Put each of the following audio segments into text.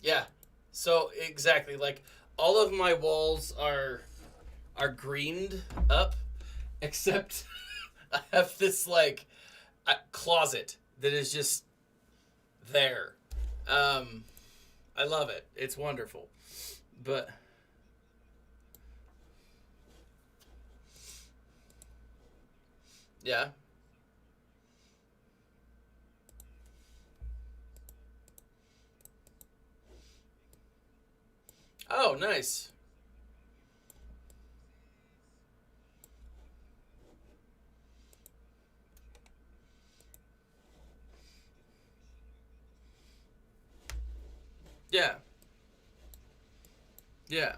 Yeah. So exactly, like all of my walls are greened up, except I have this like closet that is just there. Um, I love it. It's wonderful. But yeah. Oh, nice. Yeah. Yeah.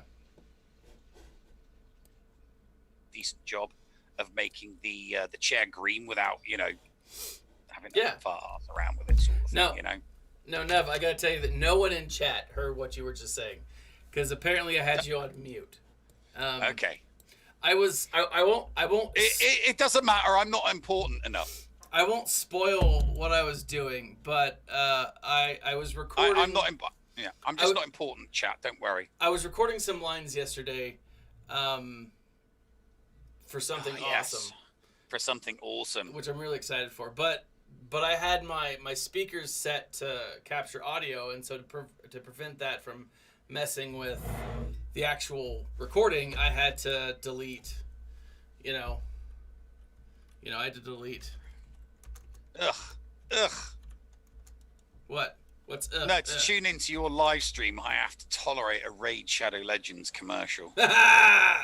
Decent job of making the chair green without having to Yeah. fart around with it, sort of thing. No, no, Nev, I gotta tell you that no one in chat heard what you were just saying, because apparently I had you on mute. Um, Okay. I won't, It doesn't matter. I'm not important enough. I won't spoil what I was doing, but I was recording. I'm not. Yeah, I'm just not important, chat. Don't worry. I was recording some lines yesterday, um, for something awesome. For something awesome, which I'm really excited for. But I had my speakers set to capture audio, and so to prevent that from messing with the actual recording, I had to delete. You know, I had to delete. Ugh. What? What's No, to tune into your live stream, I have to tolerate a Raid Shadow Legends commercial. Oh,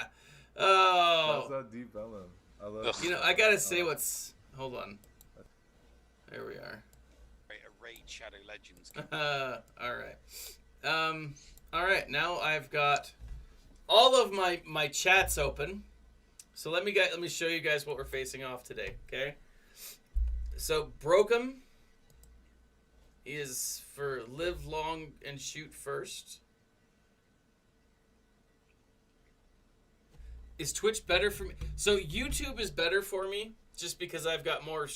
that's not deep, Ellen. I love I gotta say what's. Hold on. There we are. A Raid Shadow Legends. All right. All right. Now I've got all of my chats open. So let me show you guys what we're facing off today. Okay. So Brokem is for live long and shoot first. Is Twitch better for me? So YouTube is better for me just because I've got more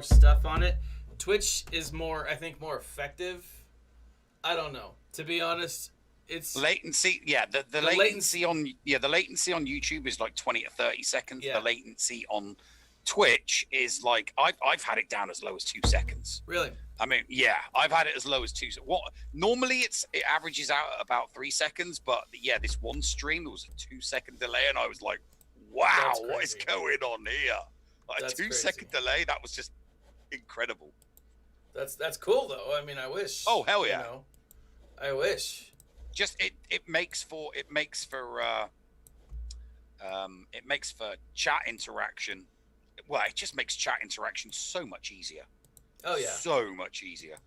stuff on it. Twitch is I think more effective. I don't know. To be honest, it's latency. Yeah, the latency on YouTube is like 20 to 30 seconds. Yeah. The latency on Twitch is like I've had it down as low as 2 seconds. Really? I mean, yeah, I've had it as low as 2. What normally it averages out at about 3 seconds, but yeah, this one stream there was a 2-second delay, and I was like, wow, what is going on here? Like a 2-second delay, that was just incredible. That's cool though. I mean, I wish. Oh hell yeah! I wish. Just it makes for chat interaction. Well, it just makes chat interaction so much easier. Oh yeah. So much easier.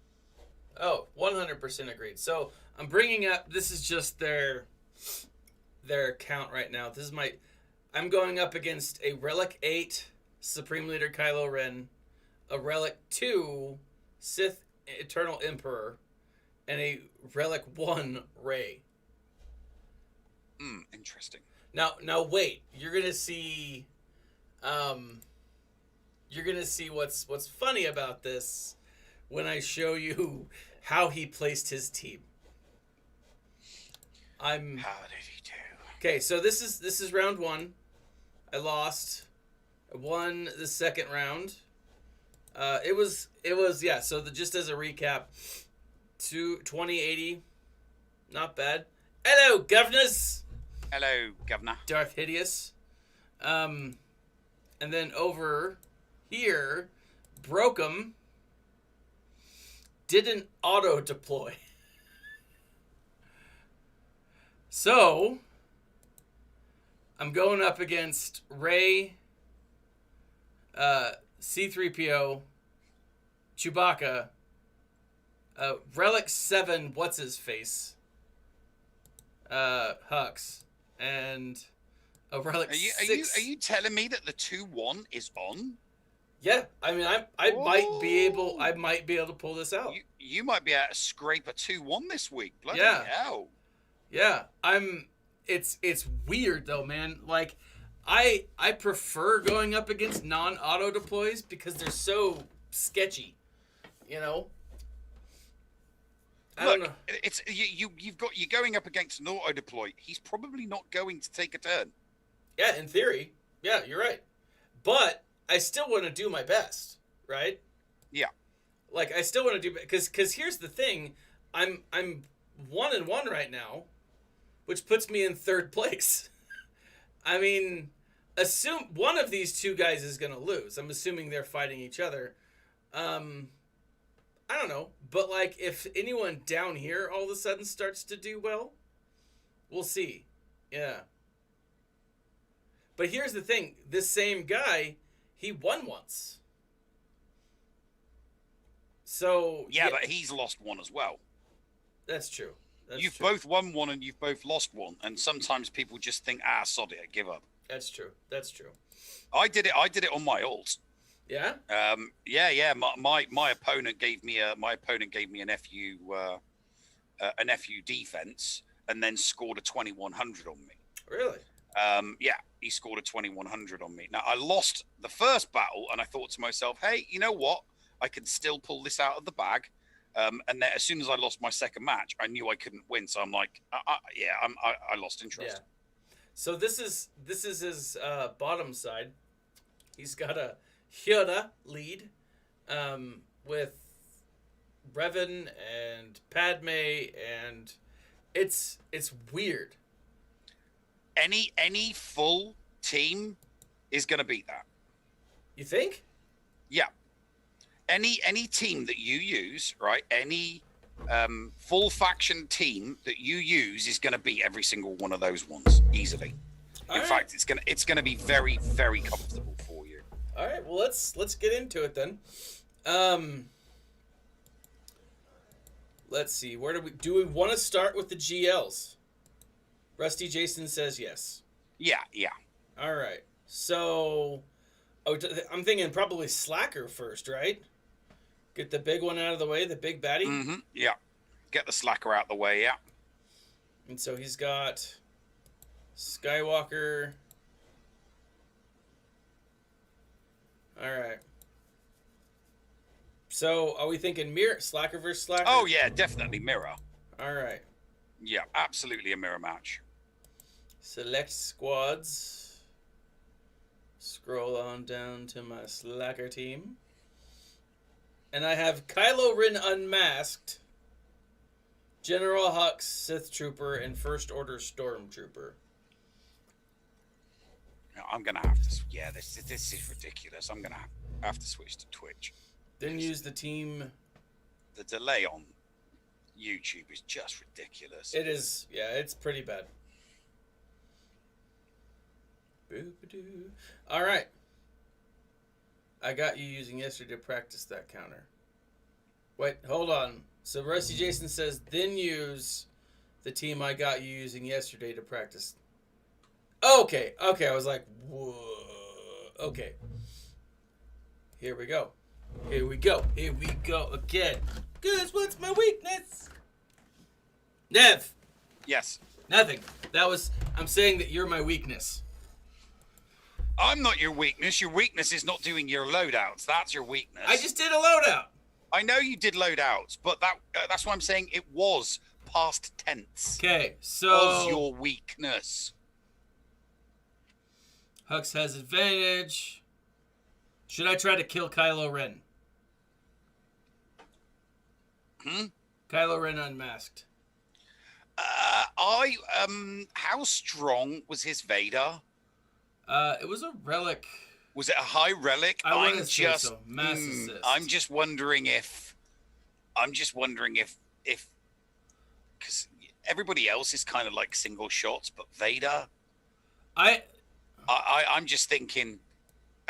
Oh, 100% agreed. So I'm bringing up. This is just their account right now. I'm going up against a Relic 8 Supreme Leader Kylo Ren, a Relic 2 Sith Eternal Emperor, and a Relic 1 Rey. Interesting. Now wait. You're gonna see. You're gonna see what's funny about this when I show you how he placed his team. How did he do? Okay, so this is round 1. I lost. I won the second round. It was yeah. So just as a recap, 2080, not bad. Hello, governors. Hello, governor. Darth Hideous. And then over here, Brokem didn't auto deploy. So I'm going up against Rey, C-3PO, Chewbacca, Relic 7, what's his face? Hux, and a Relic 6. Are you telling me that the 2-1 is on? Yeah, I mean, I might be able to pull this out. You might be able to scrape a 2-1 this week. Bloody hell. Yeah, it's weird though, man. Like, I prefer going up against non-auto deploys because they're so sketchy, I don't Look, know. you're going up against an auto deploy. He's probably not going to take a turn. Yeah, in theory. Yeah, you're right. But I still want to do my best, right? Yeah. Like I still want to do because here's the thing, I'm 1-1 right now, which puts me in third place. I mean, assume one of these two guys is gonna lose. I'm assuming they're fighting each other. I don't know, but like if anyone down here all of a sudden starts to do well, we'll see. Yeah. But here's the thing: this same guy, he won once. So Yeah, but he's lost one as well. that's true. You've both won one and you've both lost one, and sometimes people just think, sod it, give up. That's true. That's true. I did it on my ult. Yeah. Yeah. My opponent gave me an FU defense, and then scored a 2100 on me. Really? Yeah, he scored a 2100 on me. Now I lost the first battle, and I thought to myself, hey, you know what? I can still pull this out of the bag. And then as soon as I lost my second match, I knew I couldn't win. So I'm like, I lost interest. Yeah. So this is his bottom side. He's got a Hyuna lead with Revan and Padme, and it's weird. Any full team is going to beat that. You think? Yeah. Any team that you use, right? Any full faction team that you use is going to beat every single one of those ones easily. In fact, it's gonna be very, very comfortable for you. All right. Well, let's get into it then. Let's see. Where do we want to start with the GLs? Rusty Jason says yes. Yeah. All right. So, I'm thinking probably Slacker first, right? Get the big one out of the way, the big baddie. Mm-hmm. Yeah. Get the Slacker out the way. Yeah. And so he's got Skywalker. All right. So, are we thinking mirror Slacker versus Slacker? Oh yeah, definitely mirror. All right. Yeah, absolutely a mirror match. Select squads. Scroll on down to my Slacker team. And I have Kylo Ren unmasked, General Hux Sith Trooper, and First Order Stormtrooper. I'm gonna have to. Yeah, this is ridiculous. I'm gonna have to switch to Twitch. Then use the team. The delay on YouTube is just ridiculous. It is. Yeah, it's pretty bad. Boop-a-doo. All right. I got you using yesterday to practice that counter. Wait, hold on. So Rusty Jason says, then use the team I got you using yesterday to practice. Okay. I was like, whoa. Okay. Here we go again. Cause what's my weakness? Nev. Yes. Nothing. I'm saying that you're my weakness. I'm not your weakness. Your weakness is not doing your loadouts. That's your weakness. I just did a loadout. I know you did loadouts, but that's why I'm saying it was past tense. Okay, so was your weakness. Hux has advantage. Should I try to kill Kylo Ren? Kylo Ren unmasked. How strong was his Vader? It was a relic. Was it a high relic? I wouldn't say so. Mass assist. I'm just wondering if, because everybody else is kind of like single shots, but Vader. I'm just thinking,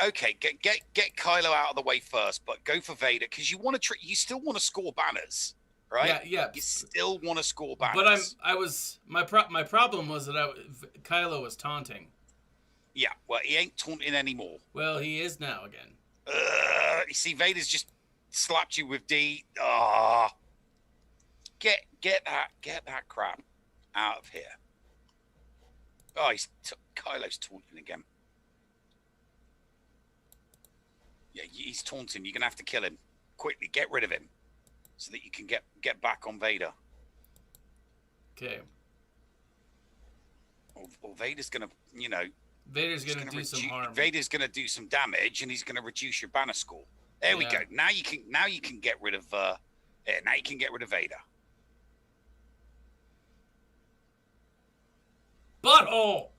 okay, get Kylo out of the way first, but go for Vader because you want to. You still want to score banners, right? Yeah. You still want to score banners. But my problem was that Kylo was taunting. Yeah, well, he ain't taunting anymore. Well, he is now again. You see, Vader's just slapped you with D. Get that crap out of here. Oh, Kylo's taunting again. Yeah, he's taunting. You're gonna have to kill him quickly. Get rid of him. so that you can get back on Vader. Okay. Or Vader's gonna, Vader's gonna do some harm. Vader's gonna do some damage, and he's gonna reduce your banner score. There we go. Now you can get rid of. Now you can get rid of Vader. Butthole.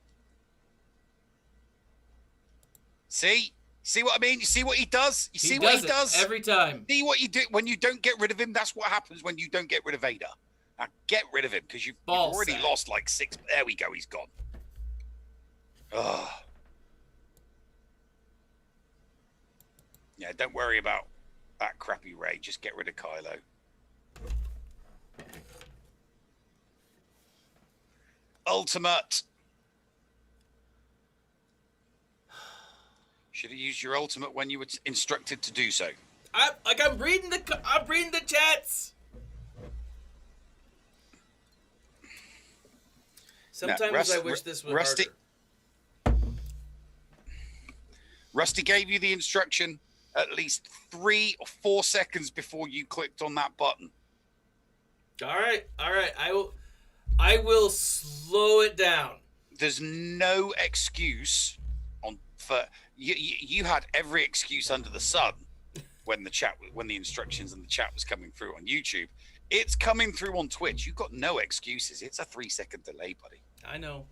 See what I mean? You see what he does? You see what he does every time. See what you do when you don't get rid of him. That's what happens when you don't get rid of Vader. Now get rid of him because you've already lost like 6. There we go. He's gone. Ugh. Yeah, don't worry about that crappy Rey. Just get rid of Kylo. Ultimate. Should have used your ultimate when you were instructed to do so. I'm reading the chats. Sometimes I wish this was harder. Rusty gave you the instruction at least 3 or 4 seconds before you clicked on that button. All right. I will slow it down. There's no excuse for you had every excuse under the sun when the instructions and the chat was coming through on YouTube. It's coming through on Twitch. You've got no excuses. It's a 3-second delay, buddy. I know.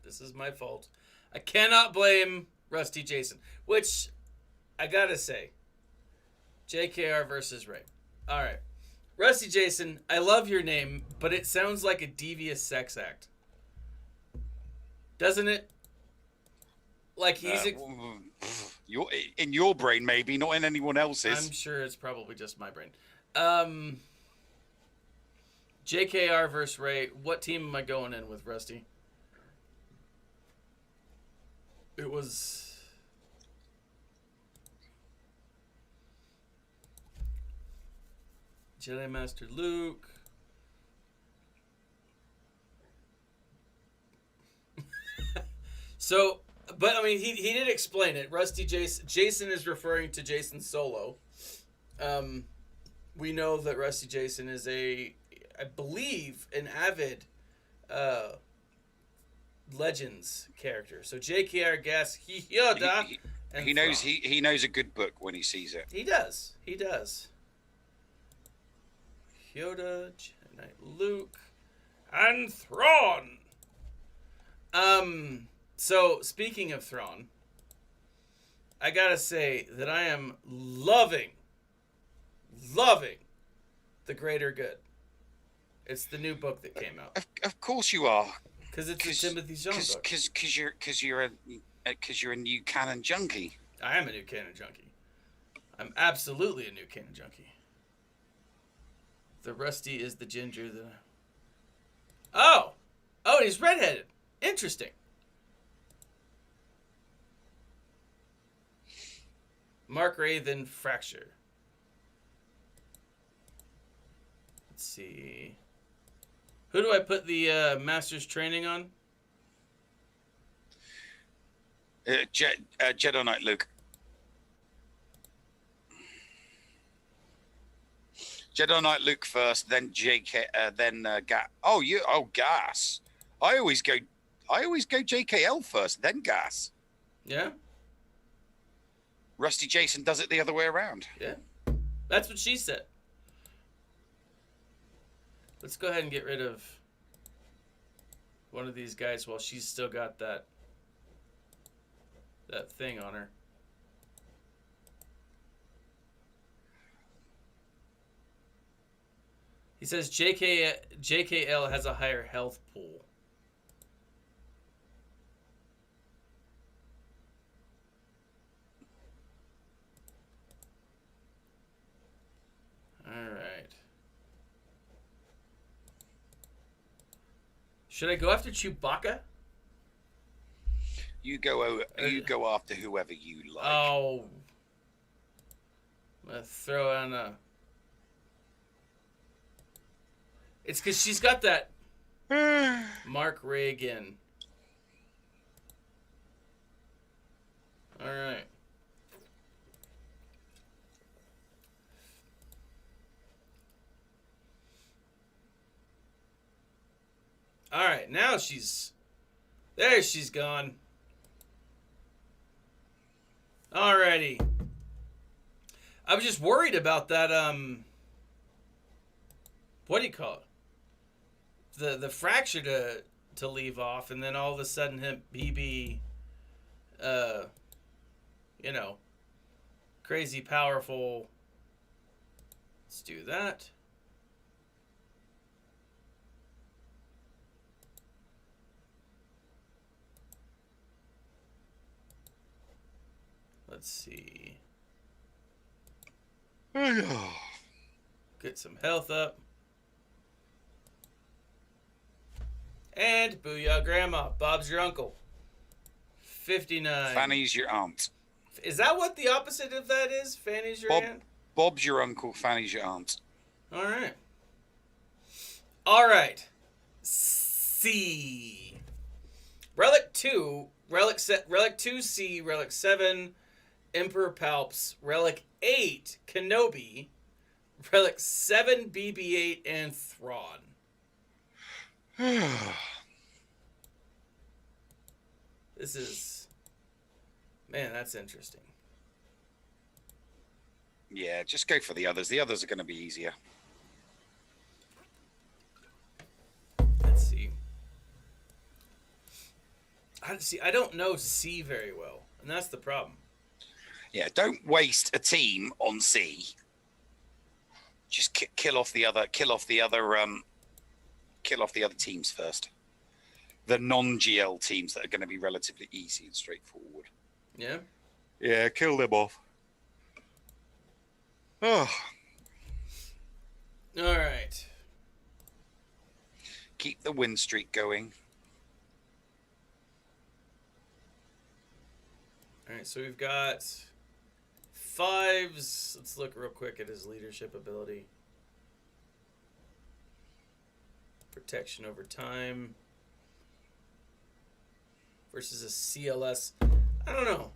This is my fault. I cannot blame Rusty Jason, which I gotta say, JKR versus Rey. All right. Rusty Jason, I love your name, but it sounds like a devious sex act. Doesn't it? Like he's... in your brain, maybe, not in anyone else's. I'm sure it's probably just my brain. JKR versus Rey. What team am I going in with, Rusty? It was... Jedi Master Luke. So, but I mean, he did explain it. Rusty Jason is referring to Jason Solo. We know that Rusty Jason is I believe, an avid Legends character. So JKR Gas Yoda. He knows a good book when he sees it. He does. Yoda, Jedi Knight Luke, and Thrawn. So speaking of Thrawn, I gotta say that I am loving The Greater Good. It's the new book that came out. Of course you are. Because it's a Timothy Zahn book. Because you're a new canon junkie. I am a new canon junkie. I'm absolutely a new canon junkie. The Rusty is the ginger. Oh, he's redheaded. Interesting. Mark Raven Fracture. Let's see. Who do I put the Master's Training on? Jedi Knight Luke. Jedi Knight Luke first, then GAC. Gas. I always go JKL first, then Gas. Yeah. Rusty Jason does it the other way around. Yeah. That's what she said. Let's go ahead and get rid of one of these guys while she's still got that thing on her. He says JKL has a higher health pool. All right. Should I go after Chewbacca? You go after whoever you like. Oh. I'm going to throw on a... It's because she's got that Mark Reagan. All right. All right, now she's there. She's gone. Alrighty. I was just worried about that. What do you call it? The fracture to leave off, and then all of a sudden he be, you know, crazy powerful. Let's do that. Let's see. Get some health up. And booyah, Grandma. Bob's your uncle. 59. Fanny's your aunt. Is that what the opposite of that is? Fanny's your aunt? Bob's your uncle. Fanny's your aunt. All right. All right. C. Relic 2. Relic 2C. Relic 7. Emperor Palps. Relic 8. Kenobi. Relic 7. BB-8. And Thrawn. This is... Man, that's interesting. Yeah, just go for the others. The others are going to be easier. Let's see. I don't know C very well, and that's the problem. Yeah, don't waste a team on C. Just kill off the other teams first. The non-GL teams that are going to be relatively easy and straightforward. Yeah? Yeah, kill them off. Oh. All right. Keep the win streak going. All right, so we've got 5s. Let's look real quick at his leadership ability. Protection over time. Versus a CLS. I don't know.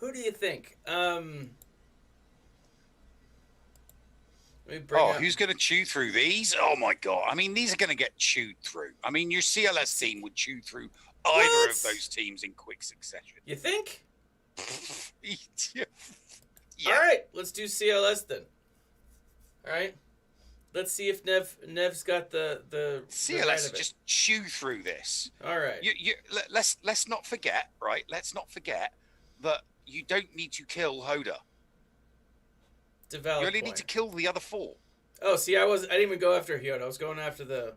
Who do you think? Who's going to chew through these? Oh, my God. I mean, these are going to get chewed through. I mean, your CLS team would chew through either of those teams in quick succession. You think? Yeah. All right, let's do CLS then. All right. Let's see if Nev's got the CLS right of it. just chew through this. All right. Let's not forget, right? Let's not forget that you don't need to kill Hoda. It's a valid You only point. need to kill the other 4. Oh, see, I didn't even go after Hyoda. I was going after the...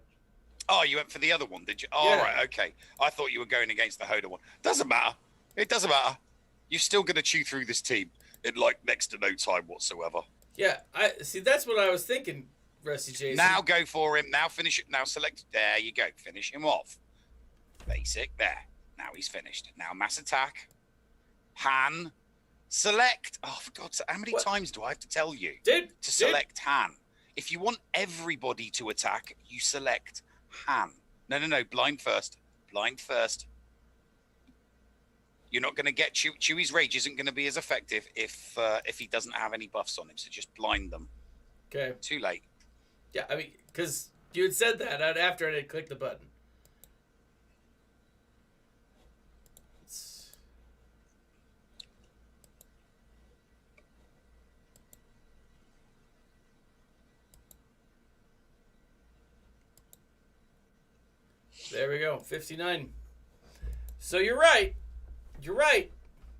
Oh, you went for the other one, did you? Oh, Yeah. right, okay. I thought you were going against the Hoda one. Doesn't matter. It doesn't matter. You're still going to chew through this team in, like, next to no time whatsoever. Yeah, that's what I was thinking, Rusty Jason. Now go for him. Now finish it. Now select. There you go. Finish him off. Basic. There. Now he's finished. Now mass attack. Han. Select. Oh, for God's sake. How many times do I have to tell you to select Han? If you want everybody to attack, you select Han. No. Blind first. Blind first. You're not going to get Chewie's rage isn't going to be as effective if he doesn't have any buffs on him. So just blind them. Okay. Too late. Yeah, I mean, because you had said that after I had clicked the button. There we go, 59. So you're right. You're right.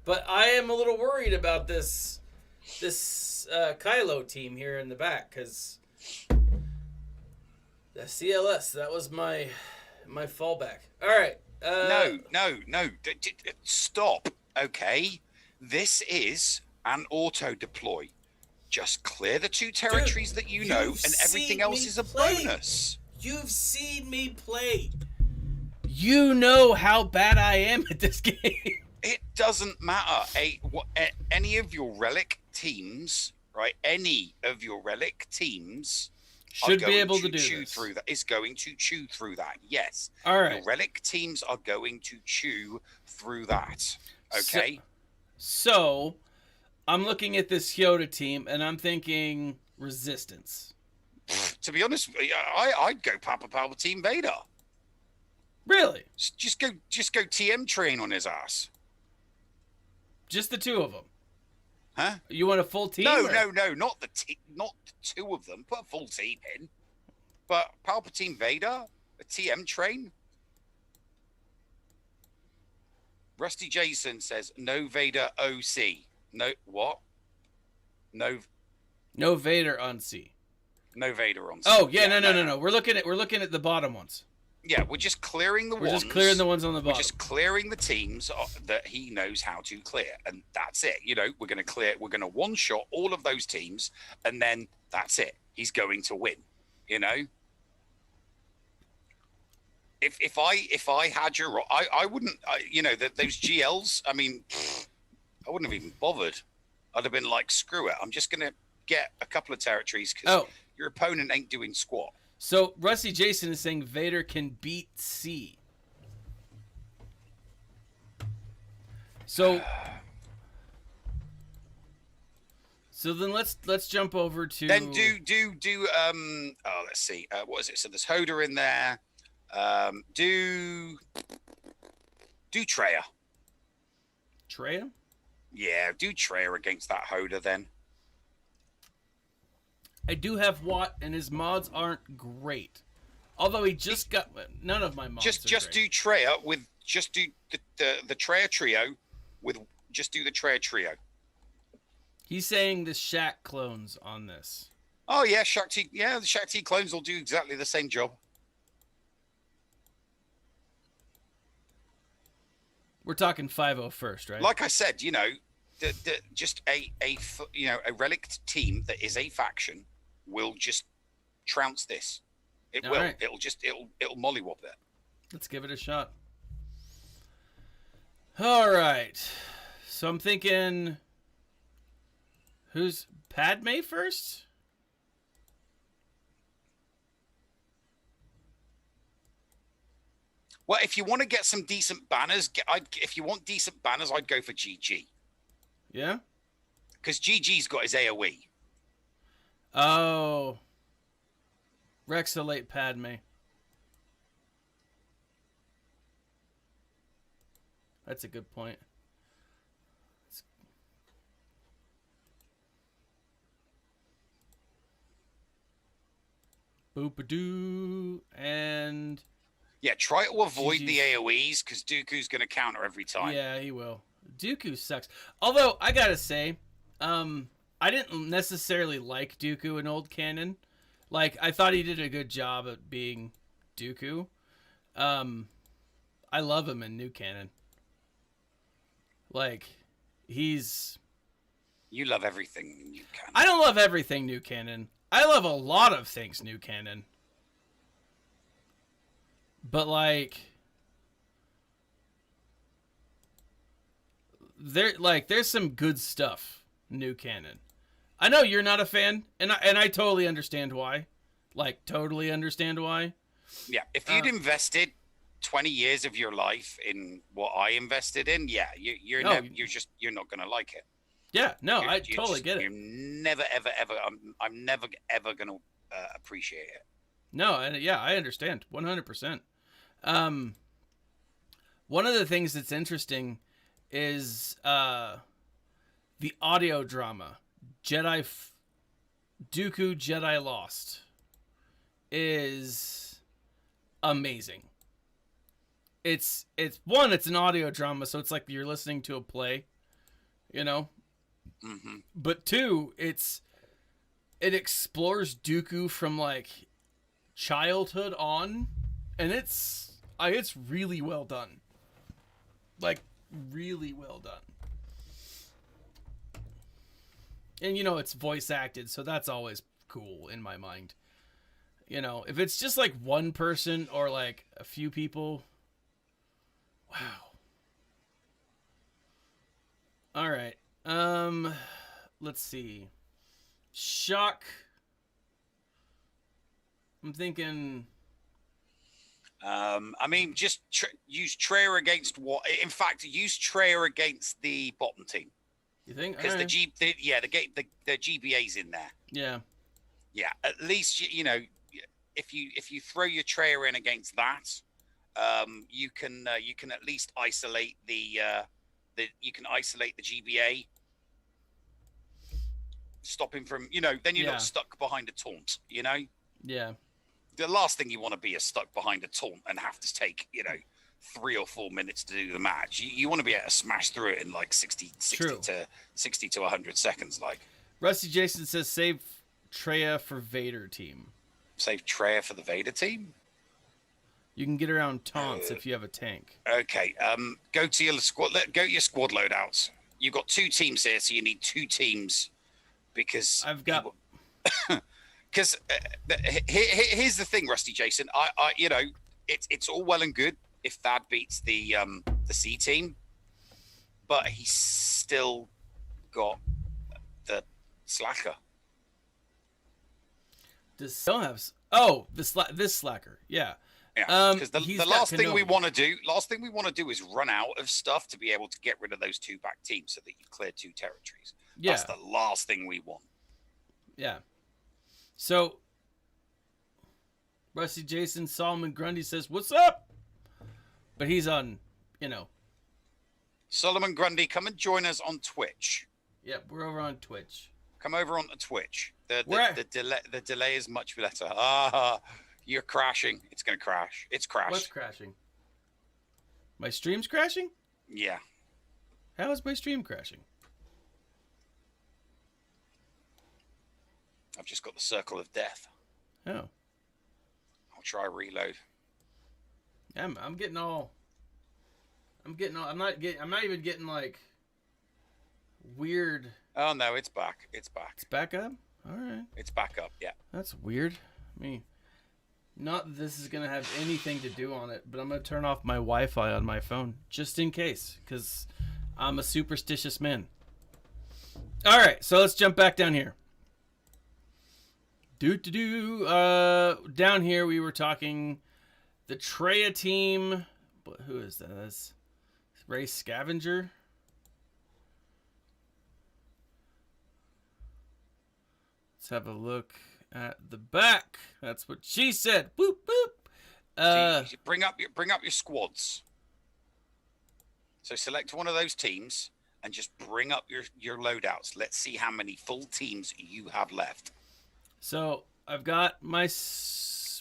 But I am a little worried about this Kylo team here in the back, because the CLS, that was my fallback. All right. No. Stop. Okay. This is an auto deploy. Just clear the 2 territories that you know, and everything else is a bonus. You've seen me play. You know how bad I am at this game. It doesn't matter. Any of your relic teams, right? Any of your relic teams should be able to do chew this. through that. Is going to chew through that. Yes. All right. Your relic teams are going to chew through that. Okay. So I'm looking at this Yoda team and I'm thinking resistance. To be honest, I'd go Papa Palpatine Vader. Really? Just go TM train on his ass. Just the two of them? Huh? You want a full team? No, or? not the two of them. Put a full team in. But Palpatine Vader, a TM train. Rusty Jason says no Vader OC. No what? No Vader on C. No Vader on C. Oh yeah, no. We're looking at the bottom ones. Yeah, we're just clearing the ones. We're just clearing the ones on the bottom. We're just clearing the teams that he knows how to clear, and that's it. You know, we're going to one shot all of those teams, and then that's it. He's going to win. You know, if I had your, I wouldn't. You know, those GLs. I mean, I wouldn't have even bothered. I'd have been like, screw it. I'm just going to get a couple of territories because your opponent ain't doing squat. So Rusty Jason is saying Vader can beat C. So then let's jump over to then let's see, what is it? So there's Hoda in there. Do Treya. Treya? Yeah, do Treya against that Hoda then. I do have Watt, and his mods aren't great. Although he just got none of my mods. Just do Treya with do the Treya trio with just do the Treya trio. He's saying the Shaq clones on this. Oh yeah, Shaq-T. Yeah, the Shaq-T clones will do exactly the same job. We're talking 5-0 first, right? Like I said, you know, just a relic team that is a faction will just trounce this. It will. Right. It'll mollywop it. Let's give it a shot. All right. So I'm thinking, who's Padme first? Well, if you want to get some decent banners, if you want decent banners, I'd go for GG. Yeah? Because GG's got his AoE. Oh. Rexolate Padme. That's a good point. Boop-a-doo. And... yeah, try to avoid the AoEs because Dooku's going to counter every time. Yeah, he will. Dooku sucks. Although, I gotta say, I didn't necessarily like Dooku in old canon. Like, I thought he did a good job at being Dooku. I love him in new canon. Like, he's... you love everything new canon. I don't love everything new canon. I love a lot of things new canon. But, like... there's some good stuff new canon. I know you're not a fan, and I totally understand why. Like, totally understand why. Yeah, if you'd invested 20 years of your life in what I invested in, yeah, you're not going to like it. Yeah, no, I totally get it. You're never, ever, ever, I'm never, ever going to appreciate it. No, and yeah, I understand 100%. One of the things that's interesting is the audio drama. Dooku Jedi Lost is amazing. It's an audio drama, so it's like you're listening to a play, you know? Mm-hmm. But two, it explores Dooku from like childhood on, and it's really well done. Like, really well done. And, you know, it's voice acted, so that's always cool in my mind. You know, if it's just like one person or like a few people, wow. All right. Let's see. Shock. I'm thinking... I mean, just use Treya against what? In fact, use Treya against the bottom team. You think? Because the GBA's in there. Yeah. Yeah. At least you know if you throw your Treya in against that, you can at least isolate the GBA, stop him from, then you're not stuck behind a taunt, Yeah. The last thing you want to be is stuck behind a taunt and have to take, 3 or 4 minutes to do the match. You want to be able to smash through it in like 60 to 100 seconds. Like Rusty Jason says, save Treya for Vader team. Save Treya for the Vader team? You can get around taunts if you have a tank. Okay. Go to your squad loadouts. You've got 2 teams here, so you need 2 teams because I've got. Because here's the thing, Rusty Jason. It's all well and good if Thad beats the C team, but he's still got the slacker. Does still have? This slacker. Yeah. Yeah. Because the last thing we want to do is run out of stuff to be able to get rid of those 2 back teams so that you clear 2 territories. Yeah. That's the last thing we want. Yeah. So, Rusty Jason Solomon Grundy says, "What's up?" But he's on, Solomon Grundy, come and join us on Twitch. Yep, we're over on Twitch. Come over on Twitch. The delay is much better. You're crashing. It's gonna crash. It's crashed. What's crashing? My stream's crashing? Yeah. How is my stream crashing? I've just got the circle of death. Oh. I'll try reload. I'm not even getting like weird. Oh no, it's back. It's back up? All right. It's back up, yeah. That's weird. I mean, not that this is gonna have anything to do on it, but I'm gonna turn off my Wi-Fi on my phone just in case, because I'm a superstitious man. All right, so let's jump back down here. Down here we were talking the Treya team. Who is that? That's Ray Scavenger. Let's have a look at the back. That's what she said. Boop boop. Bring up your squads. So select one of those teams and just bring up your loadouts. Let's see how many full teams you have left. So I've got my,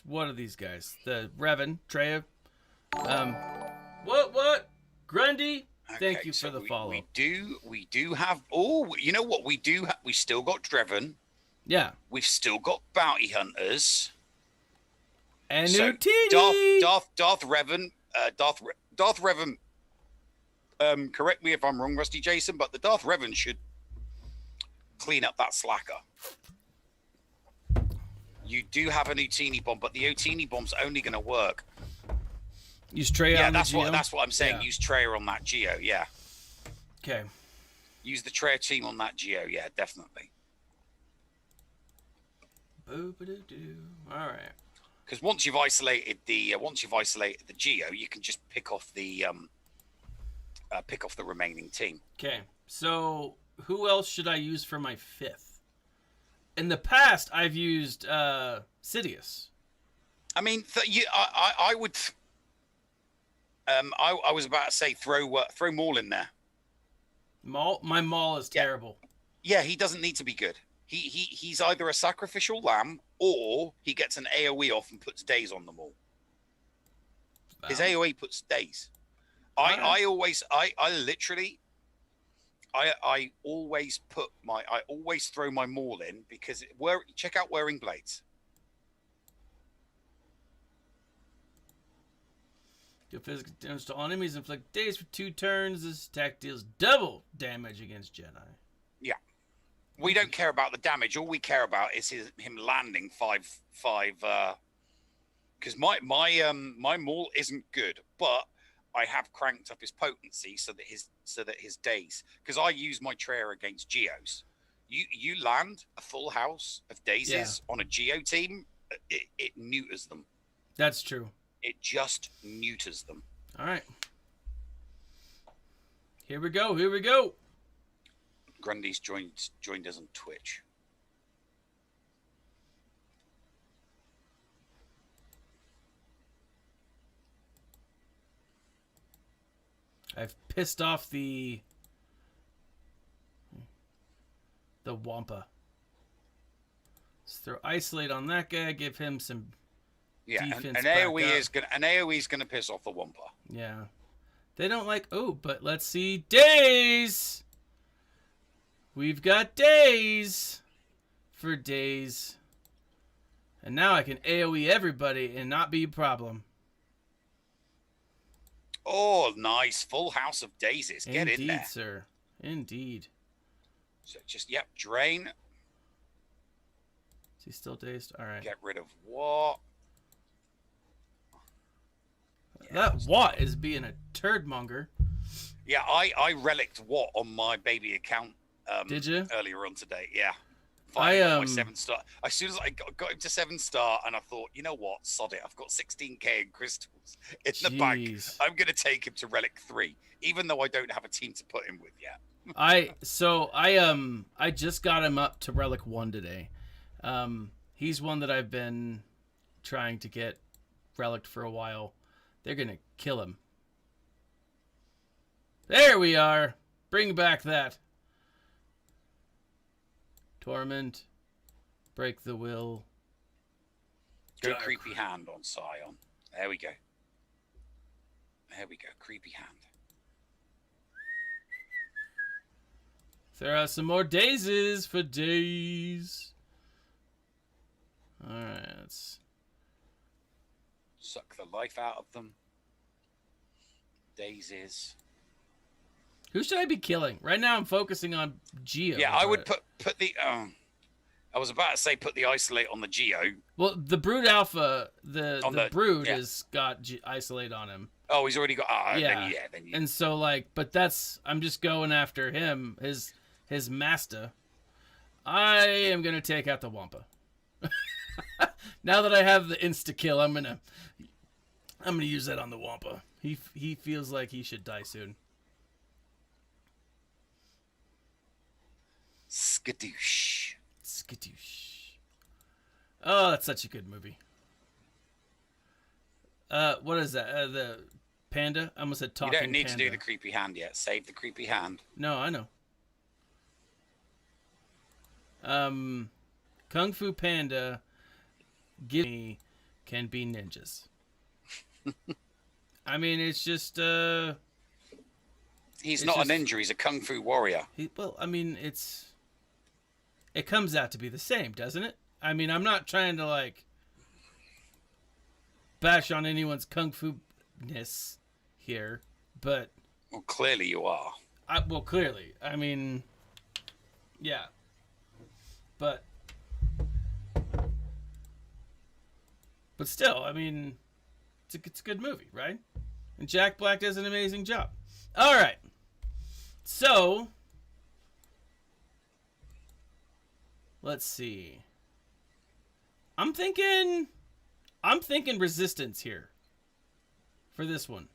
what are these guys? The Revan, Treya. What? Grundy. Okay, thank you for the follow. We do have. Oh, you know what we do? We still got Dreven. Yeah. We've still got bounty hunters. And so Utini. Darth Revan. Darth Revan. Correct me if I'm wrong, Rusty Jason, but the Darth Revan should clean up that slacker. You do have an Utini bomb, but the Utini bomb's only going to work. Use Treya on the Geo? That's what I'm saying. Yeah. Use Treya on that Geo, yeah. Okay. Use the Treya team on that Geo, yeah, definitely. Boo-ba-doo-doo. All right. Because once you've isolated the Geo, you can just pick off the remaining team. Okay. So who else should I use for my 5th? In the past, I've used Sidious. I mean, I would. I was about to say throw Maul in there. Maul, my Maul is terrible. Yeah, he doesn't need to be good. He's either a sacrificial lamb or he gets an AOE off and puts days on them all. Wow. His AOE puts days. Right. I always throw my Maul in because check out Wearing Blades. Deal physical damage to all enemies, inflict days for 2 turns. This attack deals double damage against Jedi. Yeah. We don't care about the damage. All we care about is him landing 5. Because my Maul isn't good, but I have cranked up his potency so that his days. Because I use my Treya against Geos. You land a full house of daisies on a Geo team, it neuters them. That's true. It just neuters them. All right. Here we go. Grundy's joined us on Twitch. I've pissed off the Wampa. Let's throw Isolate on that guy. Give him some defense. An AoE is gonna piss off the Wampa. Yeah. They don't like... Oh, but let's see. Days! We've got Days for days. And now I can AoE everybody and not be a problem. Oh, nice. Full house of daisies. Get Indeed, in there. sir. Indeed. So just, yep, drain. Is he still dazed? All right. Get rid of what? That Watt is being a turd monger. Yeah, I relicked what on my baby account Did you? earlier on today. Yeah. Finally got my 7-star. As soon as I got him to 7-star, and I thought, you know what, sod it. I've got 16k in crystals in the bank. I'm gonna take him to relic 3, even though I don't have a team to put him with yet. I just got him up to relic 1 today. He's one that I've been trying to get relicked for a while. They're gonna kill him. There we are. Bring back that. Torment. Break the will. Go Dark. creepy hand on Scion. There we go. There we go. Creepy hand. There are some more daisies for days. Alright, let's... Suck the life out of them. Daisies. Who should I be killing? Right now I'm focusing on Geo. Yeah, I would put the... I was about to say put the Isolate on the Geo. Well, the Brood Alpha, the Brood yeah. has got Isolate on him. Oh, he's already got... Yeah. Then And so, like, but that's... I'm just going after him, his master. I am going to take out the Wampa. Now that I have the insta-kill, I'm gonna use that on the Wampa. He feels like he should die soon. Skadoosh. Skadoosh. Oh, that's such a good movie. What is that? The panda? I almost said talking You don't need panda. to do the creepy hand yet. Save the creepy hand. No, I know. Kung Fu Panda can be ninjas. I mean, it's just He's it's not just- a ninja. He's a kung fu warrior. I mean, it comes out to be the same, doesn't it? I mean, I'm not trying to like bash on anyone's kung fu-ness here, but Well, clearly you are. clearly. I mean, yeah. But still, I mean, it's a good movie, right? And Jack Black does an amazing job. All right. So, let's see. I'm thinking Resistance here for this one.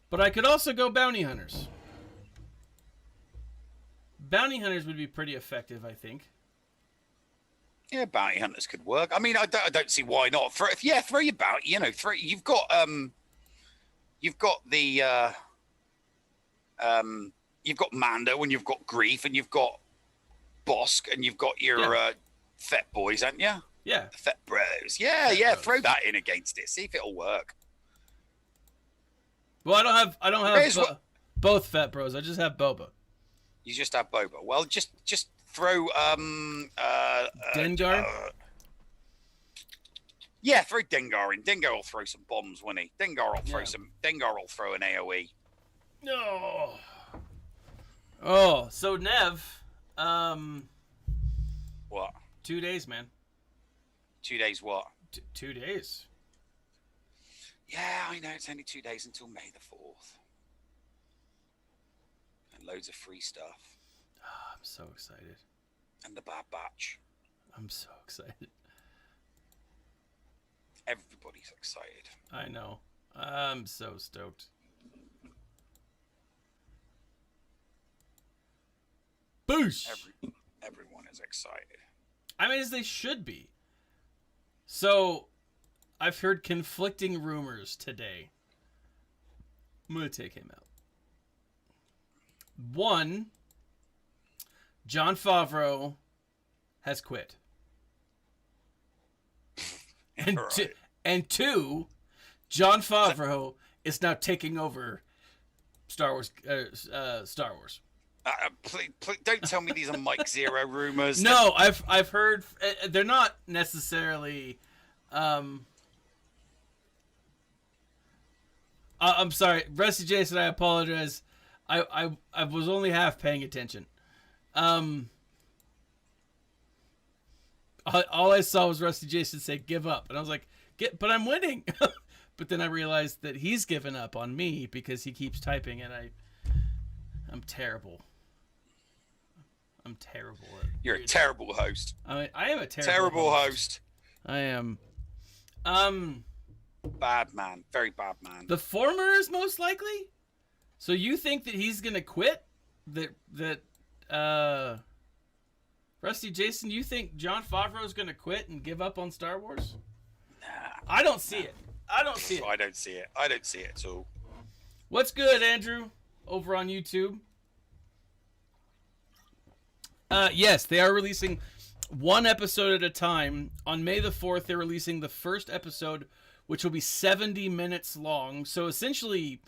But I could also go Bounty Hunters. Bounty Hunters would be pretty effective, I think. Yeah, bounty hunters could work. I mean, I don't see why not. Throw your bounty. You know, you've got you've got Mando, and you've got Grief, and you've got Bosk, and you've got your Fet boys, haven't you? Yeah. The Fet bros. Yeah, Bros. Throw that in against it. See if it'll work. Well, I don't Here's have what- both Fat Bros. I just have Boba. You just have Boba. Well, just throw Dengar? Yeah, throw Dengar in. Dengar will throw some bombs, won't he? Dengar will throw an AoE. No. Oh, so Nev, What? 2 days, man. 2 days what? 2 days. Yeah, I know. It's only 2 days until May the 4th. And loads of free stuff. Oh, I'm so excited. And the Bad Batch. I'm so excited. Everybody's excited. I know. I'm so stoked. Boosh! Everyone is excited. I mean, as they should be. So, I've heard conflicting rumors today. I'm going to take him out. One, Jon Favreau has quit. And, Right. two, Jon Favreau is now taking over Star Wars. Please, don't tell me these are Mike Zero rumors. No, I've heard they're not necessarily. I'm sorry, Rusty Jason. I apologize. I was only half paying attention. All I saw was Rusty Jason say "give up," and I was like, but I'm winning." But then I realized that he's given up on me because he keeps typing, and I'm terrible. I'm terrible. You're a terrible host. I am a Terrible host. I am. Bad man. Very bad man. The former is most likely. So you think that he's gonna quit? That Rusty Jason, you think Jon Favreau is gonna quit and give up on Star Wars? Nah. I don't see it. I don't see it. I don't see it. I don't see it at all. What's good, Andrew? Over on YouTube. Yes, they are releasing one episode at a time. On May the 4th, they're releasing the first episode, which will be 70 minutes long. So essentially,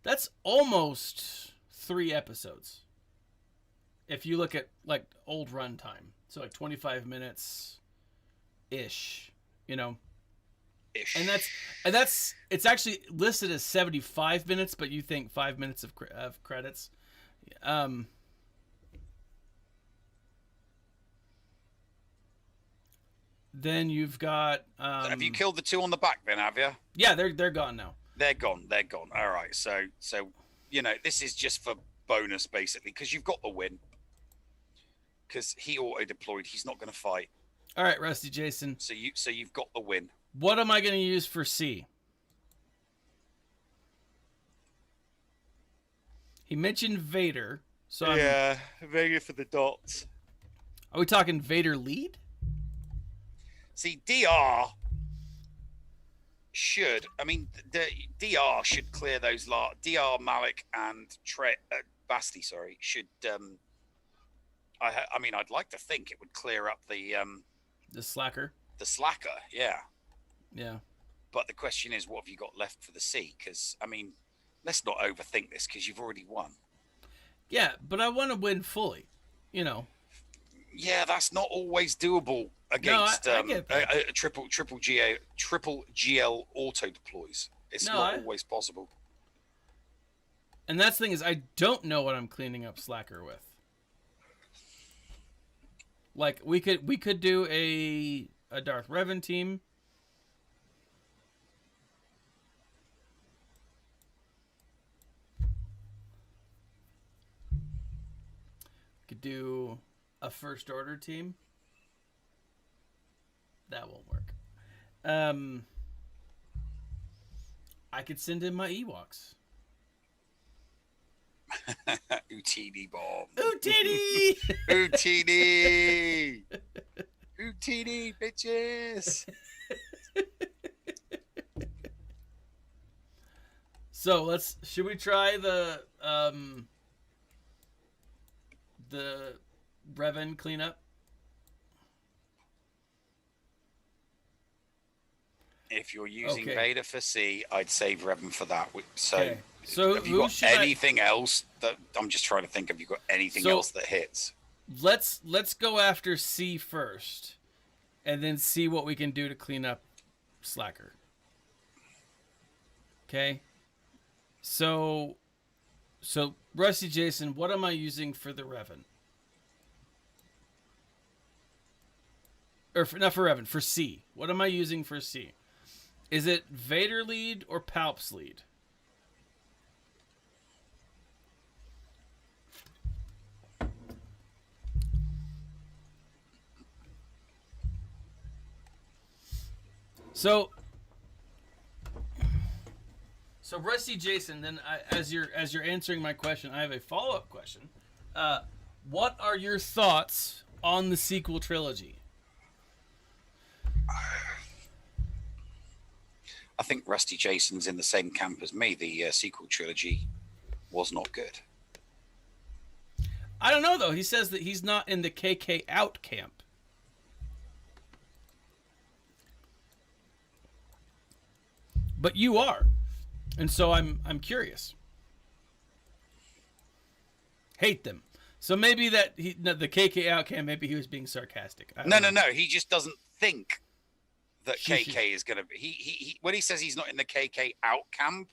that's almost 3 episodes. If you look at like old runtime, so like 25 minutes ish, you know. Ish. And that's it's actually listed as 75 minutes, but you think 5 minutes of credits. Then you've got. Have you killed the 2 on the back? Then have you? Yeah, they're gone now. They're gone. They're gone. All right. So you know, this is just for bonus basically because you've got the win. Because he auto deployed, he's not going to fight. All right, Rusty Jason. So you've got the win. What am I going to use for C? He mentioned Vader, so yeah, Vader for the dots. Are we talking Vader lead? See, DR should. I mean, the DR should clear those. DR Malik and Basti. Sorry, should. I mean, I'd like to think it would clear up the slacker. The slacker, yeah. Yeah. But the question is, what have you got left for the C? Because, I mean, let's not overthink this because you've already won. Yeah, but I want to win fully, you know. Yeah, that's not always doable against I get that. a triple GL auto deploys. It's not always possible. And that's the thing is, I don't know what I'm cleaning up slacker with. Like we could do a Darth Revan team. Could do a First Order team. That won't work. I could send in my Ewoks. Utini bomb. Utini! Utini! Utini, bitches! So should we try the Revan cleanup? If you're using Vader for C, I'd save Revan for that. So, okay. So have you got anything else that I'm just trying to think? Have you got anything else that hits? Let's go after C first, and then see what we can do to clean up slacker. Okay. So Rusty Jason, what am I using for the Revan? Or not for Revan, for C. What am I using for C? Is it Vader lead or Palps lead? So Rusty Jason, then as you're answering my question, I have a follow-up question. What are your thoughts on the sequel trilogy? I think Rusty Jason's in the same camp as me. The sequel trilogy was not good. I don't know though. He says that he's not in the KK out camp. But you are. And so I'm curious. Hate them. So maybe the KK out camp, maybe he was being sarcastic. No. He just doesn't think that KK is going to be. He when he says he's not in the KK out camp,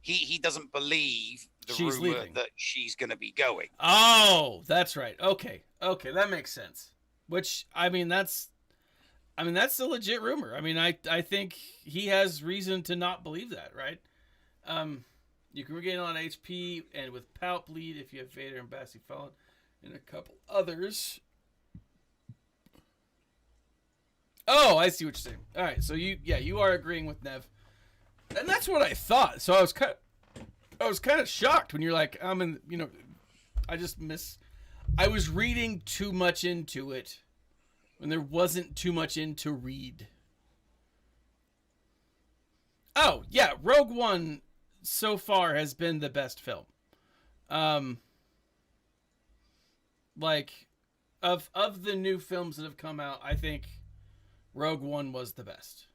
he doesn't believe the rumor that she's going to be going. Oh, that's right. Okay, that makes sense. Which that's a legit rumor. I mean, I think he has reason to not believe that, right? You can regain on HP and with Palp lead if you have Vader and Bassi Fallen and a couple others. Oh, I see what you're saying. All right, so you are agreeing with Nev, and that's what I thought. So I was kind of shocked when you're like, I was reading too much into it when there wasn't too much in to read. Oh yeah, Rogue One so far has been the best film. Like of the new films that have come out, I think Rogue One was the best.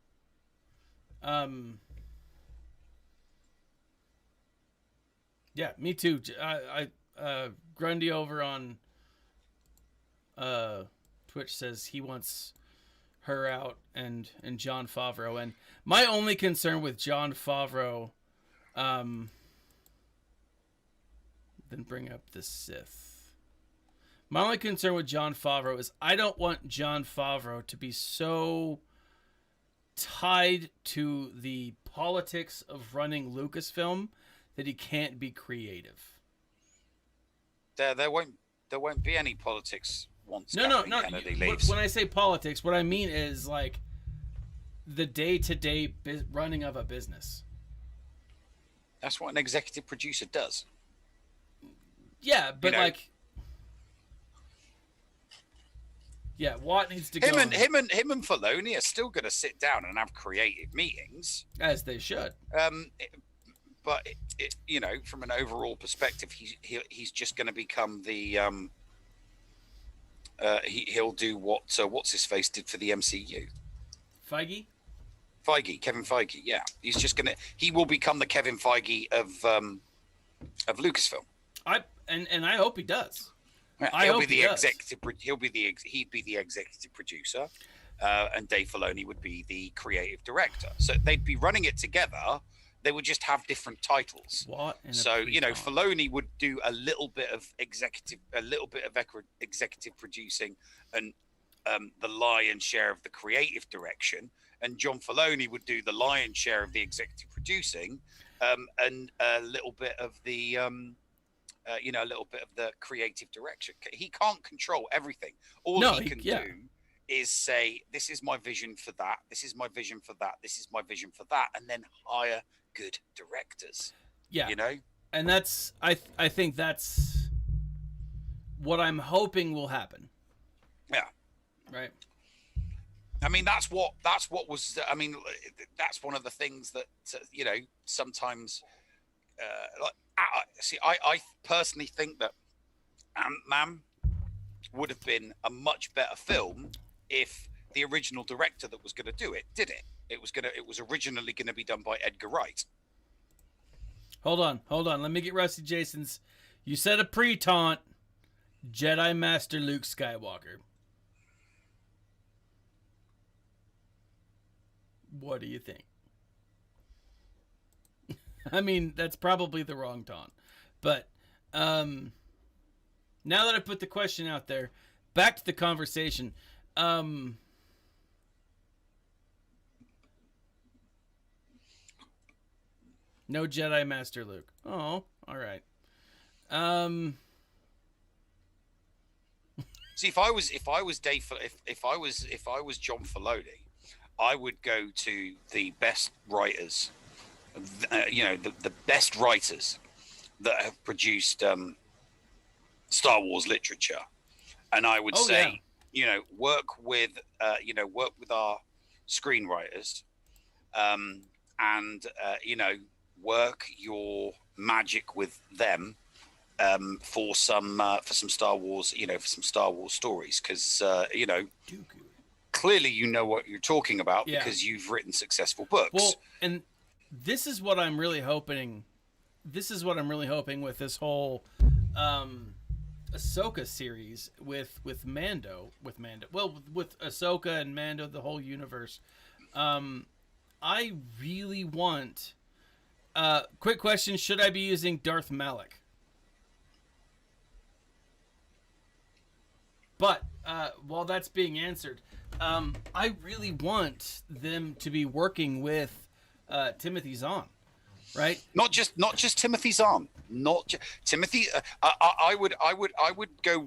Yeah, me too. Grundy over on Twitch says he wants her out and Jon Favreau. And my only concern with Jon Favreau, then bring up the Sith. My only concern with Jon Favreau is I don't want Jon Favreau to be so tied to the politics of running Lucasfilm that he can't be creative. There won't be any politics once No. Kennedy leaves. When I say politics, what I mean is like the day-to-day running of a business. That's what an executive producer does. Yeah, but Watt needs to go. Him and Filoni are still going to sit down and have creative meetings, as they should. But from an overall perspective, he's just going to become the he'll do what's his face did for the MCU. Kevin Feige. Yeah, he will become the Kevin Feige of Lucasfilm. I hope he does. He'd be the executive producer, and Dave Filoni would be the creative director. So they'd be running it together. They would just have different titles. Filoni would do a little bit of executive producing, and the lion's share of the creative direction. And John Filoni would do the lion's share of the executive producing, and a little bit of the creative direction. He can't control everything. All he can do is say, "This is my vision for that. This is my vision for that. This is my vision for that," and then hire good directors. Yeah, and that's I think that's what I'm hoping will happen. Yeah. Right. I mean, that's what was. I mean, that's one of the things that sometimes. I personally think that Ant-Man would have been a much better film if the original director that was going to do it did it. It was originally going to be done by Edgar Wright. Hold on. Let me get Rusty Jason's. You said a pre-taunt. Jedi Master Luke Skywalker. What do you think? I mean, that's probably the wrong taunt. But now that I put the question out there, back to the conversation. No Jedi Master Luke. Oh, all right. See, if I was John Filoni, I would go to the best writers. The best writers that have produced Star Wars literature, and I would work with our screenwriters, and work your magic with them, for some Star Wars, for some Star Wars stories, because clearly you know what you're talking about because you've written successful books. Well, and this is what I'm really hoping. This is what I'm really hoping with this whole Ahsoka series with Mando, with Ahsoka and Mando, the whole universe. I really want. Quick question: should I be using Darth Malak? But while that's being answered, I really want them to be working with Timothy Zahn, right? Not just Timothy Zahn, Timothy. I would go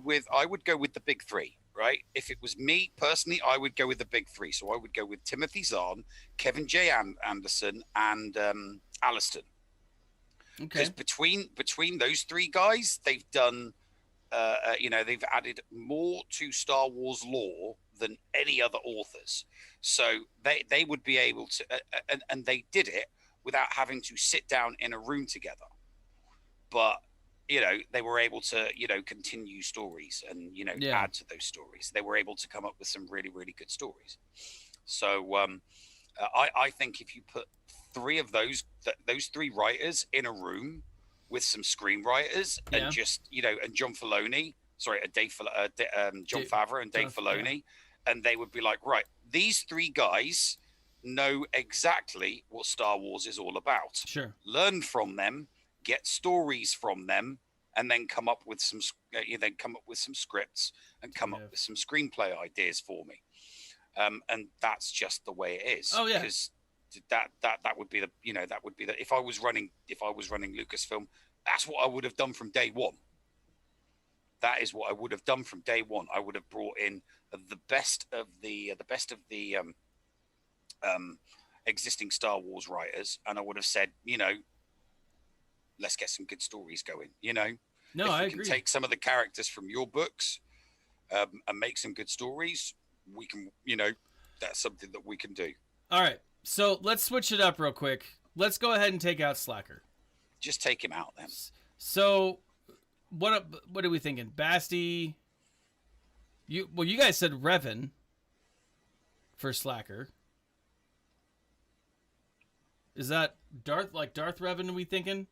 with the big three, right? If it was me personally, I would go with the big three. So I would go with Timothy Zahn, Kevin J. Anderson, and Alliston. Okay. Because between those three guys, they've done. They've added more to Star Wars lore than any other authors. So they would be able to, and they did it without having to sit down in a room together. But, they were able to, continue stories and, add to those stories. They were able to come up with some really, really good stories. So I think if you put three of those three writers in a room with some screenwriters and just, and John Filoni, John Favreau and Dave Filoni, and they would be like, right, these three guys know exactly what Star Wars is all about. Sure. Learn from them, get stories from them, and then come up with some scripts and come up with some screenplay ideas for me. And that's just the way it is. Oh yeah. Because that would be the if I was running Lucasfilm, that's what I would have done from day one. That is what I would have done from day one. I would have brought in the best of the existing Star Wars writers, and I would have said, let's get some good stories going. No, I agree. Can take some of the characters from your books and make some good stories. We can, that's something that we can do. All right. So let's switch it up real quick. Let's go ahead and take out Slacker. Just take him out then. So what are we thinking? Basti? You guys said Revan for Slacker. Is that Darth Revan, are we thinking?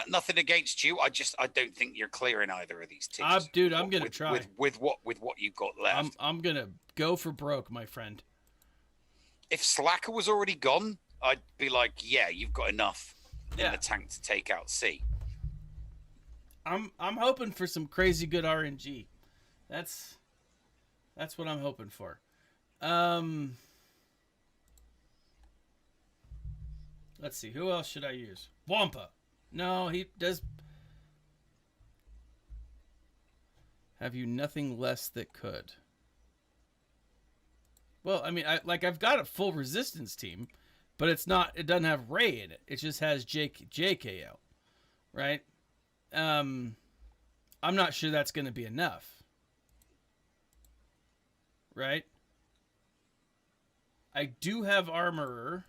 Nothing against you. I don't think you're clear in either of these teams. Dude, I'm gonna try with what you've got left. I'm gonna go for broke, my friend. If Slacker was already gone, I'd be like, yeah, you've got enough in the tank to take out C. I'm hoping for some crazy good RNG. That's what I'm hoping for. Let's see. Who else should I use? Wampa. No, he does. Have you nothing less that could? Well, I mean, I've got a full resistance team, but it doesn't have Ray in it. It just has JKL, right? I'm not sure that's going to be enough, right? I do have Armorer,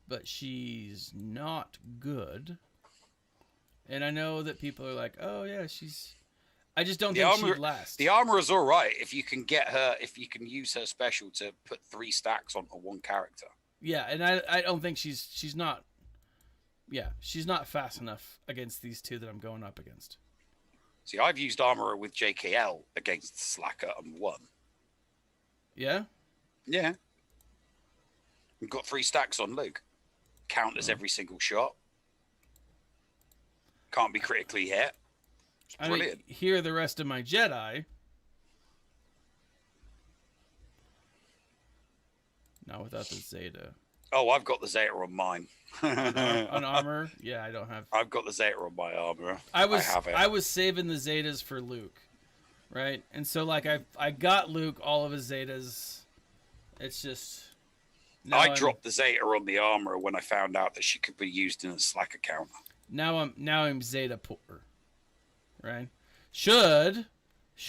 but she's not good. And I know that people are like, oh yeah, I just don't think she'd last. The Armorer's all right if you can use her special to put 3 stacks onto one character. Yeah, and I don't think she's not fast enough against these two that I'm going up against. See, I've used Armorer with JKL against Slacker and won. Yeah? Yeah. We've got 3 stacks on Luke. Counters every single shot. Can't be critically hit. Brilliant. I mean, here are the rest of my Jedi. Not without the Zeta. Oh, I've got the Zeta on mine. On armor? Yeah, I don't have. I've got the Zeta on my armor. I was saving the Zetas for Luke, right? And so I got Luke all of his Zetas. It's just. I dropped the Zeta on the armor when I found out that she could be used in a Slacker counter. Now I'm Zeta poor, right? Should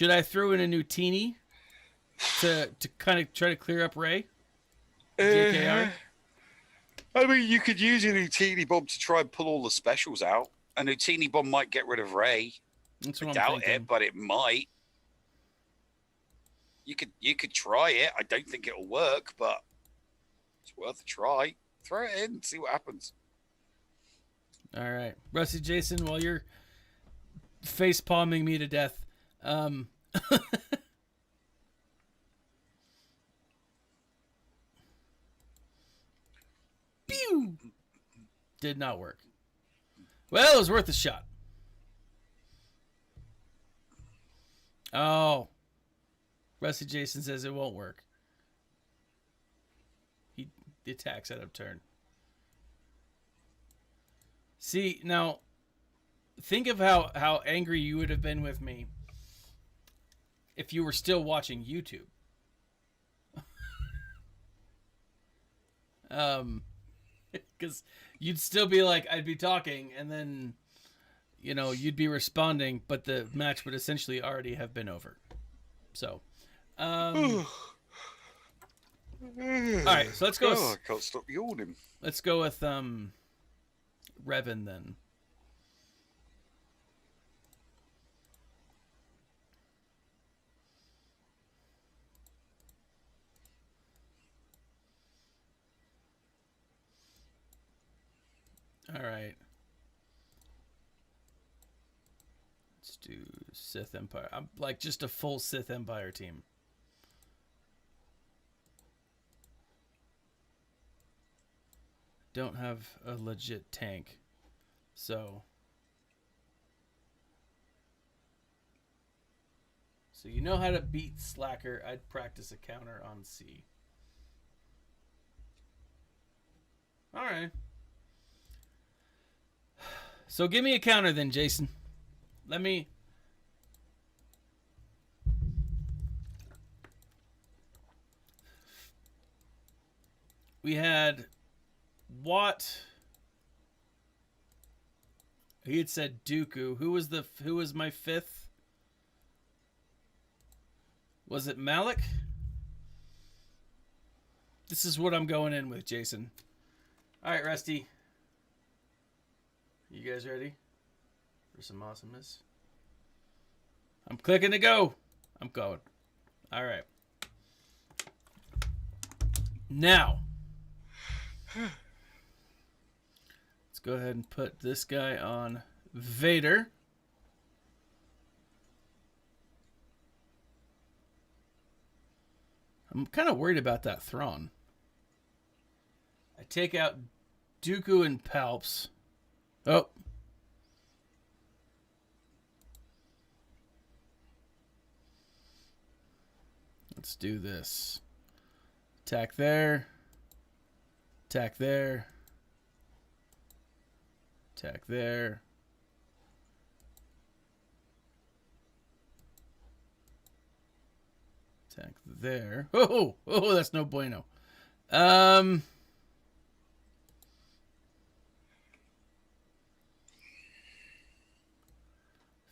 I throw in a new Teeny? to kind of try to clear up Ray? GKR? I mean, you could use an Utini bomb to try and pull all the specials out. An Utini bomb might get rid of Ray. That's I what I'm doubt thinking. it, but it might. You could try it. I don't think it'll work, but it's worth a try. Throw it in, see what happens. All right, Rusty Jason, while you're face palming me to death, pew, did not work. Well, it was worth a shot. Oh, Rusty Jason says it won't work. He attacks out of turn. See, now, think of how angry you would have been with me if you were still watching YouTube. Because you'd still be like, I'd be talking, and then, you know, you'd be responding, but the match would essentially already have been over. So, all right, so let's go. Oh, I can't stop yawning. Let's go with Revan then. All right. Let's do Sith Empire. I'm like just a full Sith Empire team. Don't have a legit tank. So you know how to beat Slacker. I'd practice a counter on C. All right. So give me a counter then, Jason. Let me... We had Watt. He had said Dooku. Who was my fifth? Was it Malik? This is what I'm going in with, Jason. All right, Rusty. You guys ready for some awesomeness? I'm clicking to go. I'm going. All right. Now, let's go ahead and put this guy on Vader. I'm kind of worried about that Thrawn. I take out Dooku and Palps. Oh. Let's do this. Attack there. Attack there. Attack there. Attack there. Oh, that's no bueno.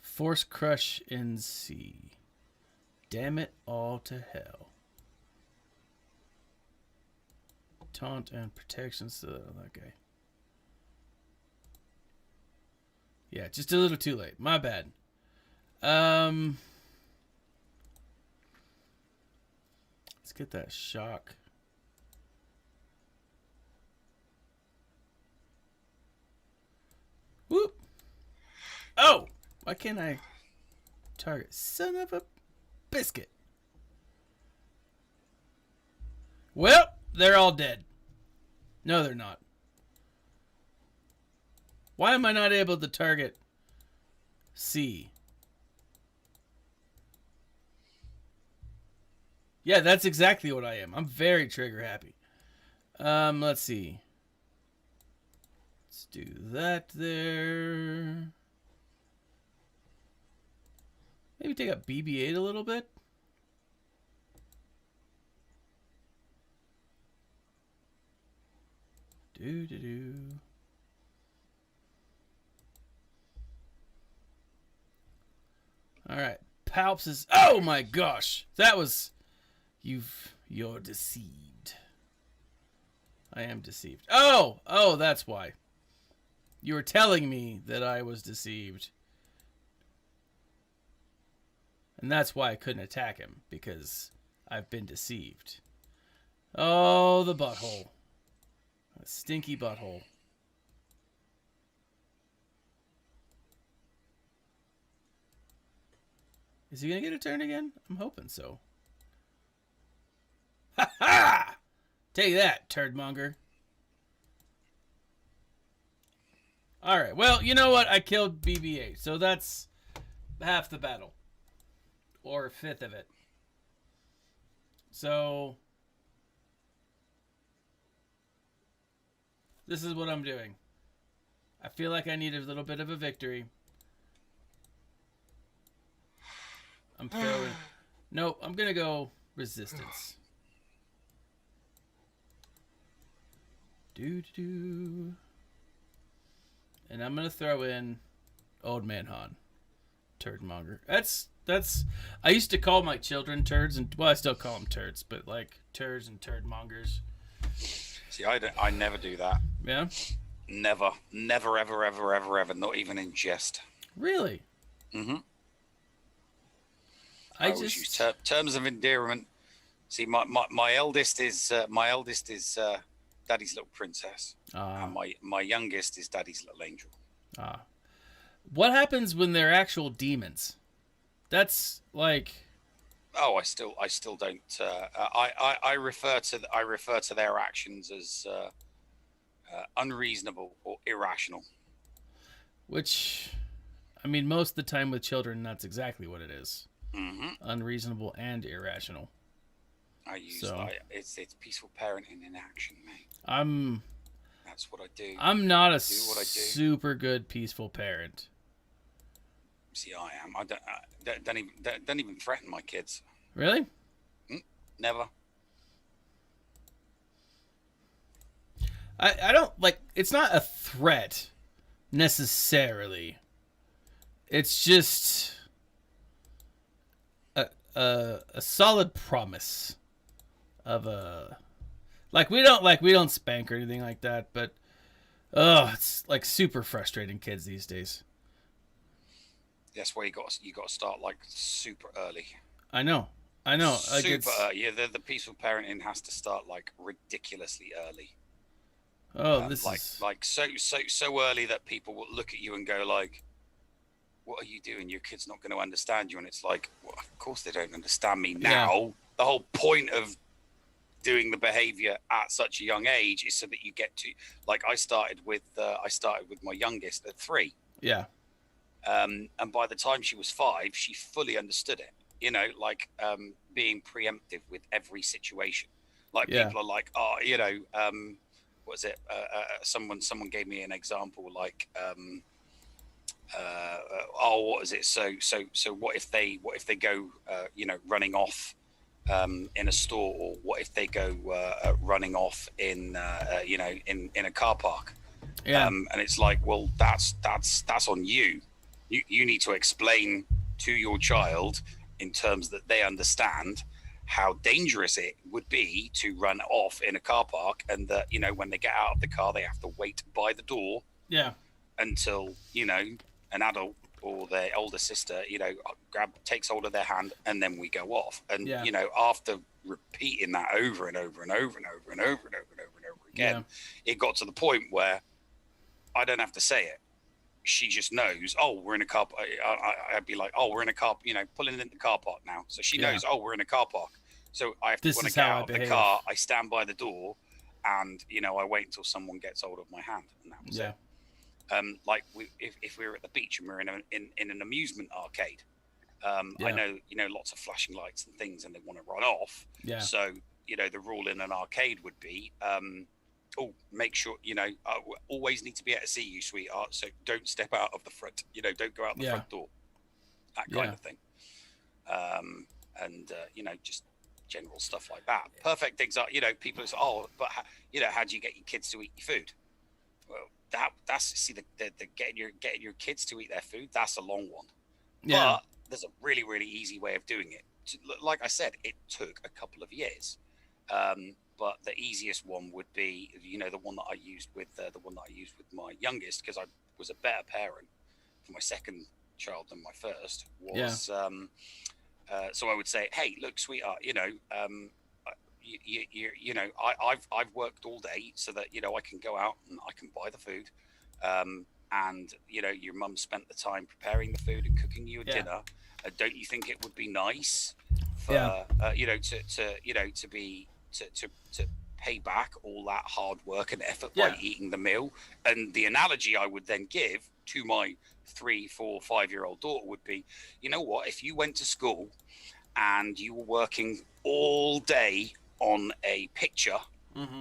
Force Crush in C. Damn it all to hell. Taunt and protection. So, okay. Yeah, just a little too late. My bad. Let's get that shock. Whoop. Oh! Why can't I target? Son of a biscuit. Well, they're all dead. No, they're not. Why am I not able to target C? Yeah, that's exactly what I am. I'm very trigger happy. Let's see. Let's do that there. Maybe take up BB-8 a little bit. Do. All right. Palps is... Oh, my gosh. That was You're deceived. I am deceived. Oh, that's why. You were telling me that I was deceived. And that's why I couldn't attack him, because I've been deceived. Oh, the butthole. A stinky butthole. Is he going to get a turn again? I'm hoping so. Ha ha! Take that, turdmonger. Alright, well, you know what? I killed BB-8, so that's half the battle. Or a fifth of it. So, this is what I'm doing. I feel like I need a little bit of a victory. I'm throwing... Nope, I'm going to go resistance. Doo-doo-doo. And I'm going to throw in Old Man Han. Turdmonger. That's... I used to call my children turds, and well, I still call them turds, but like turds and turdmongers. See, I never do that. Yeah? Never, ever, not even in jest. Really? Mm-hmm. I always use terms of endearment. See, my eldest is Daddy's little princess, and my youngest is Daddy's little angel. What happens when they're actual demons? That's like... Oh, I still don't. I refer to their actions as unreasonable or irrational. Which, I mean, most of the time with children, that's exactly what it is. Mm-hmm. Unreasonable and irrational. It's peaceful parenting in action, mate. That's what I do. I'm not a super good peaceful parent. See, I am. I don't even threaten my kids. Really? Never. I don't like. It's not a threat necessarily. It's just a solid promise of a we don't spank or anything like that, but it's like super frustrating kids these days. That's why you got to start like super early. I know. Like super early. Yeah, the peaceful parenting has to start like ridiculously early. This is like so early that people will look at you and go like, "What are you doing? Your kid's not going to understand you." And it's like, well, of course they don't understand me now. Yeah. The whole point of doing the behavior at such a young age is so that you get to like I started with my youngest at 3. Yeah. And by the time she was 5, she fully understood it. You know, like being preemptive with every situation. Like people are like, oh, you know, what was it? Someone gave me an example like, what is it? So what if they go, you know, running off in a store, or what if they go running off in, you know, in a car park? Yeah. And it's like, well, that's on you. You need to explain to your child in terms that they understand how dangerous it would be to run off in a car park, and that, you know, when they get out of the car, they have to wait by the door until, you know, an adult or their older sister, you know, takes hold of their hand, and then we go off. And, you know, after repeating that over and over and over and over and over and over and over and over again, it got to the point where I don't have to say it. She just knows, oh, we're in a car. I'd be like, oh, we're in a car, you know, pulling into the car park now. So she knows, oh, we're in a car park. So I have to, when I get out of the car, I stand by the door, and, you know, I wait until someone gets hold of my hand, and that was it. Like if we were at the beach and we're in an amusement arcade, I know, you know, lots of flashing lights and things, and they want to run off. Yeah. So, you know, the rule in an arcade would be, make sure, you know, always need to be able to see you, sweetheart. So don't step out of the front, you know, don't go out the front door, that kind of thing. And you know, just general stuff like that. Perfect things are, you know, people say, oh, but you know, how do you get your kids to eat your food? Well, that's the getting your kids to eat their food. That's a long one. Yeah. But there's a really, really easy way of doing it. like I said, it took a couple of years. But the easiest one would be, the one that I used with my youngest, because I was a better parent for my second child than my first. Was so I would say, hey, look, sweetheart, I've worked all day so that I can go out and I can buy the food, and your mum spent the time preparing the food and cooking you a dinner. Don't you think it would be nice for to pay back all that hard work and effort by eating the meal? And the analogy I would then give to my 3, 4, 5-year-old daughter would be, you know what, if you went to school and you were working all day on a picture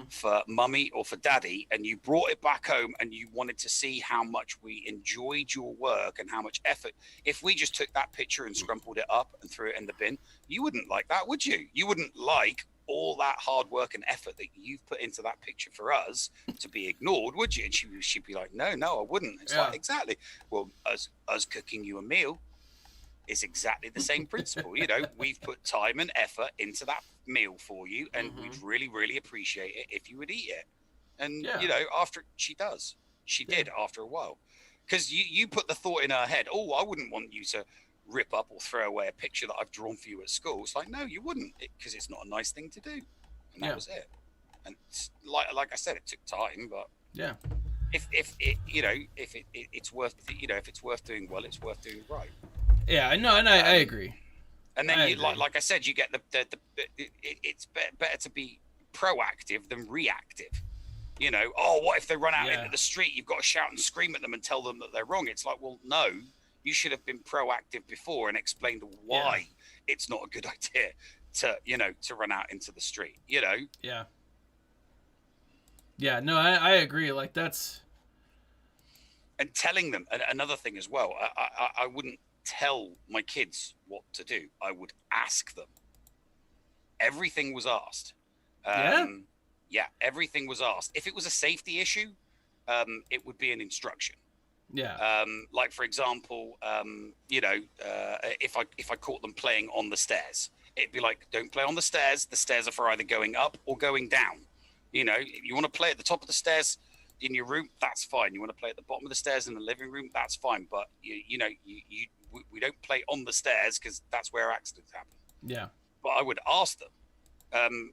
for mummy or for daddy, and you brought it back home and you wanted to see how much we enjoyed your work and how much effort, if we just took that picture and scrumpled it up and threw it in the bin, you wouldn't like that, would you? You wouldn't like all that hard work and effort that you've put into that picture for us to be ignored, would you? And she'd be like, no, I wouldn't. It's like, exactly. Well, us cooking you a meal is exactly the same principle. We've put time and effort into that meal for you, and we'd really, really appreciate it if you would eat it. And after she did after a while, because you put the thought in her head, oh, I wouldn't want you to rip up or throw away a picture that I've drawn for you at school. It's like, no, you wouldn't, because it's not a nice thing to do. And that was it. And like I said, it took time, but if it's worth if it's worth doing well, it's worth doing right. Yeah, no, and I agree. And then like I said, you get it's better to be proactive than reactive. What if they run out into the street? You've got to shout and scream at them and tell them that they're wrong. It's like, well, no, you should have been proactive before and explained why it's not a good idea to run out into the street. Yeah, no, I agree. Like, that's... And telling them, another thing as well, I wouldn't tell my kids what to do. I would ask them. Everything was asked. Everything was asked. If it was a safety issue, it would be an instruction. Like, for example, if I caught them playing on the stairs, it'd be like, don't play on the stairs. The stairs are for either going up or going down. If you want to play at the top of the stairs in your room, that's fine. You want to play at the bottom of the stairs in the living room, that's fine. But we don't play on the stairs, because that's where accidents happen. But I would ask them,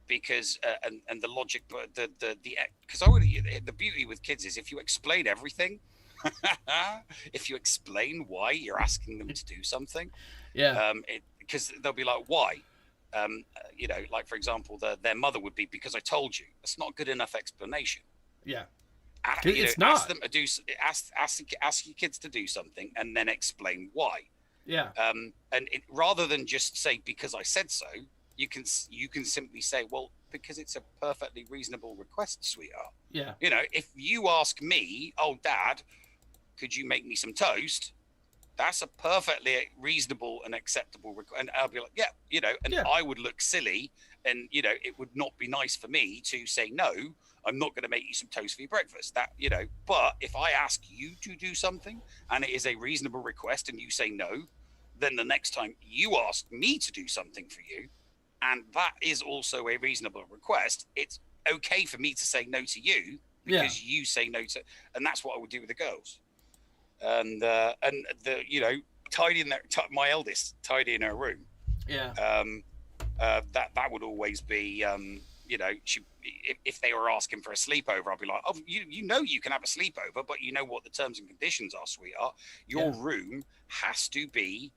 because and the logic, but because the beauty with kids is if you explain everything, if you explain why you're asking them to do something, because they'll be like, why? Like, for example, their mother would be, because I told you. That's not a good enough explanation. It's not. Ask them to do. Ask your kids to do something, and then explain why. And rather than just say, because I said so, you can simply say, well, because it's a perfectly reasonable request, sweetheart. If you ask me, oh, Dad, could you make me some toast? That's a perfectly reasonable and acceptable request. And I'll be like, I would look silly, and it would not be nice for me to say, no, I'm not going to make you some toast for your breakfast. But if I ask you to do something and it is a reasonable request and you say no, then the next time you ask me to do something for you, and that is also a reasonable request, it's okay for me to say no to you, because you say no to, and that's what I would do with the girls. And tidying my eldest tidying her room. That would always be, if they were asking for a sleepover, I'd be like, oh, you can have a sleepover, but you know what the terms and conditions are, sweetheart. Your room has to be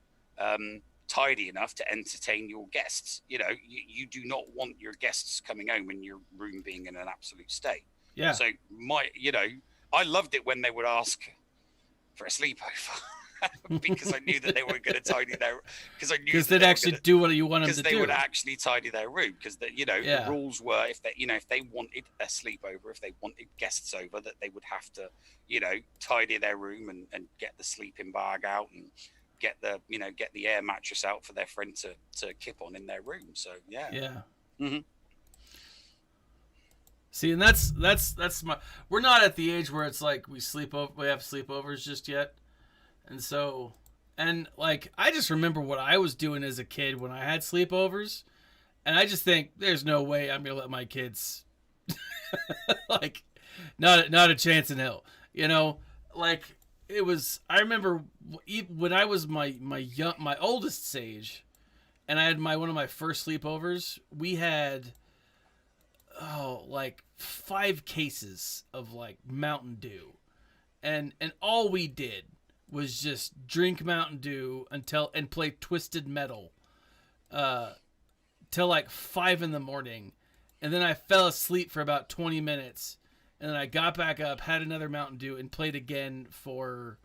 tidy enough to entertain your guests. You do not want your guests coming home and your room being in an absolute state. So I loved it when they would ask for a sleepover. Because I knew that they were going to tidy their, because they'd actually do what you want them to do. Because they would actually tidy their room. Because the rules were, if they wanted a sleepover, if they wanted guests over, that they would have to, tidy their room and get the sleeping bag out and get the air mattress out for their friend to kip on in their room. So See, and that's my. We're not at the age where it's like we have sleepovers just yet. And so And like, I just remember what I was doing as a kid when I had sleepovers, and I just think there's no way I'm gonna let my kids like, not a chance in hell. You know, like it was. I remember when I was my oldest age, and I had one of my first sleepovers. We had like 5 cases of like Mountain Dew, and all we did was just drink Mountain Dew and play Twisted Metal till like 5 in the morning, and then I fell asleep for about 20 minutes, and then I got back up, had another Mountain Dew, and played again for,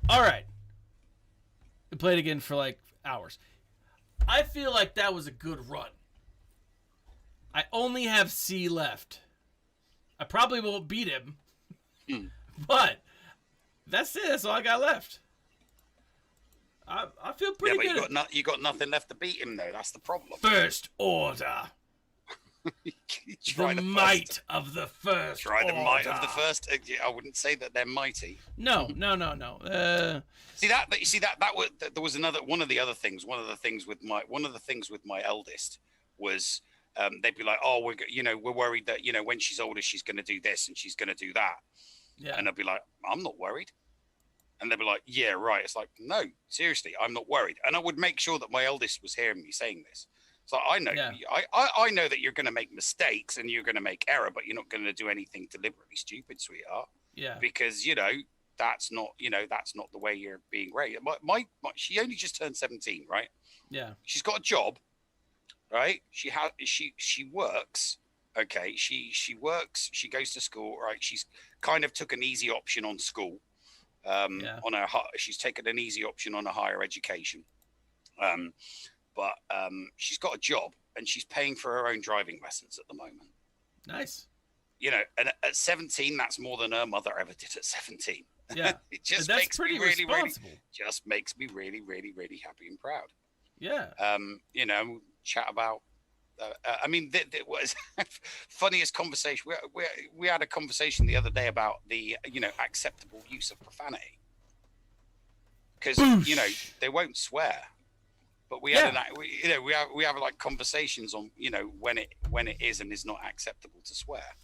all right, and played again for like hours. I feel like that was a good run. I only have C left. I probably won't beat him, but that's it. That's all I got left. I feel pretty good. Yeah, but you got nothing left to beat him, though. That's the problem. First order. The might of the first order. Try the might of the first. I wouldn't say that they're mighty. No. See that was there was another one of the other things. One of the things with my eldest was they'd be like, oh, we're worried that when she's older she's going to do this and she's going to do that. Yeah. And I'd be like, I'm not worried. And they'd be like, yeah, right. It's like, no, seriously, I'm not worried. And I would make sure that my eldest was hearing me saying this. So I know, I know that you're going to make mistakes and you're going to make error, but you're not going to do anything deliberately stupid, sweetheart. Yeah. Because that's not the way you're being raised. She only just turned 17, right? Yeah. She's got a job, right? She works. Okay. She works. She goes to school, right? She's kind of took an easy option on school. She's taken an easy option on a higher education. But she's got a job and she's paying for her own driving lessons at the moment. Nice. And at 17, that's more than her mother ever did at 17. Yeah. It just that's makes pretty me really, really, responsible. makes me really, really, really happy and proud. Yeah. Chat about. It was funniest conversation. We had a conversation the other day about the acceptable use of profanity, because they won't swear, but we have like conversations on when it is and is not acceptable to swear.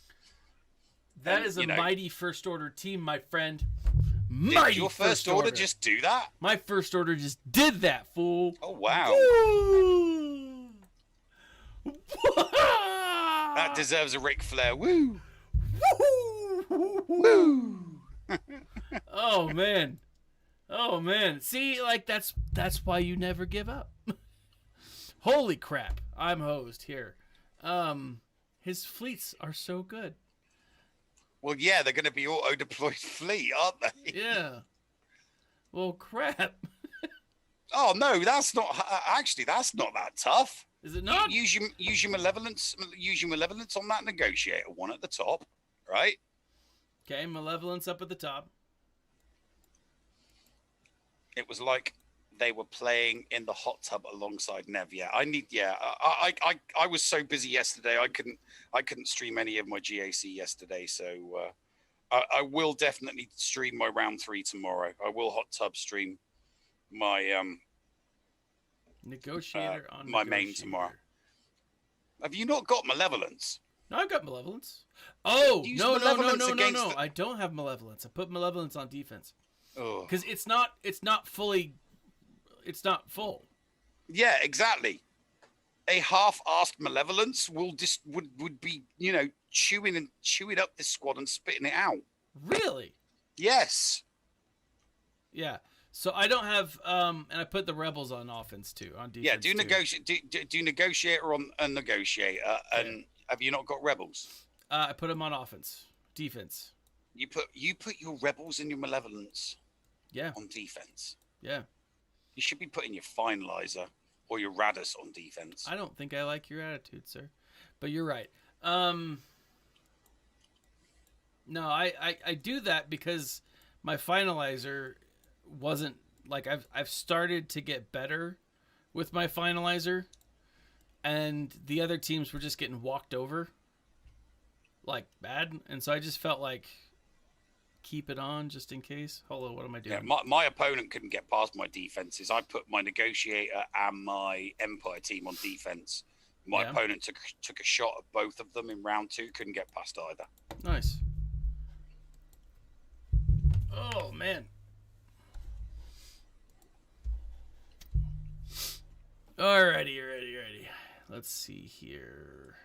That is a mighty first order team, my friend. Did your first order just do that? My first order just did that, fool. Oh wow. That deserves a Ric Flair. Woo! Woo! Oh man. See, like that's why you never give up. Holy crap. I'm hosed here. His fleets are so good. Well, yeah, they're going to be auto-deployed fleet, aren't they? Yeah. Well, crap. Oh no, that's not that tough. Is it not? Use your malevolence on that negotiator one at the top, right? Okay, malevolence up at the top. It was like they were playing in the hot tub alongside Nev. Yeah, I was so busy yesterday I couldn't stream any of my GAC yesterday, so I will definitely stream my round 3 tomorrow. I will hot tub stream my negotiator on my main tomorrow. Have you not got malevolence? No, I've got malevolence. Oh, no. The... I don't have malevolence. I put malevolence on defense. Oh. Because it's not full. Yeah, exactly. A half-assed malevolence would be, chewing up this squad and spitting it out. Really? Yes. Yeah. So I don't have and I put the rebels on offense too, on defense. Yeah, do negotiator on a negotiator, and have you not got rebels? I put them on offense, defense. You put your rebels and your malevolence. Yeah. On defense. Yeah. You should be putting your finalizer or your Radis on defense. I don't think I like your attitude, sir, but you're right. No, I do that because my finalizer wasn't like I've started to get better with my finalizer, and the other teams were just getting walked over like bad, and so I just felt like keep it on just in case? Hold on, what am I doing? Yeah, my opponent couldn't get past my defenses. I put my negotiator and my Empire team on defense. My opponent took a shot at both of them in round 2. Couldn't get past either. Nice. Oh man. Alrighty. Let's see here.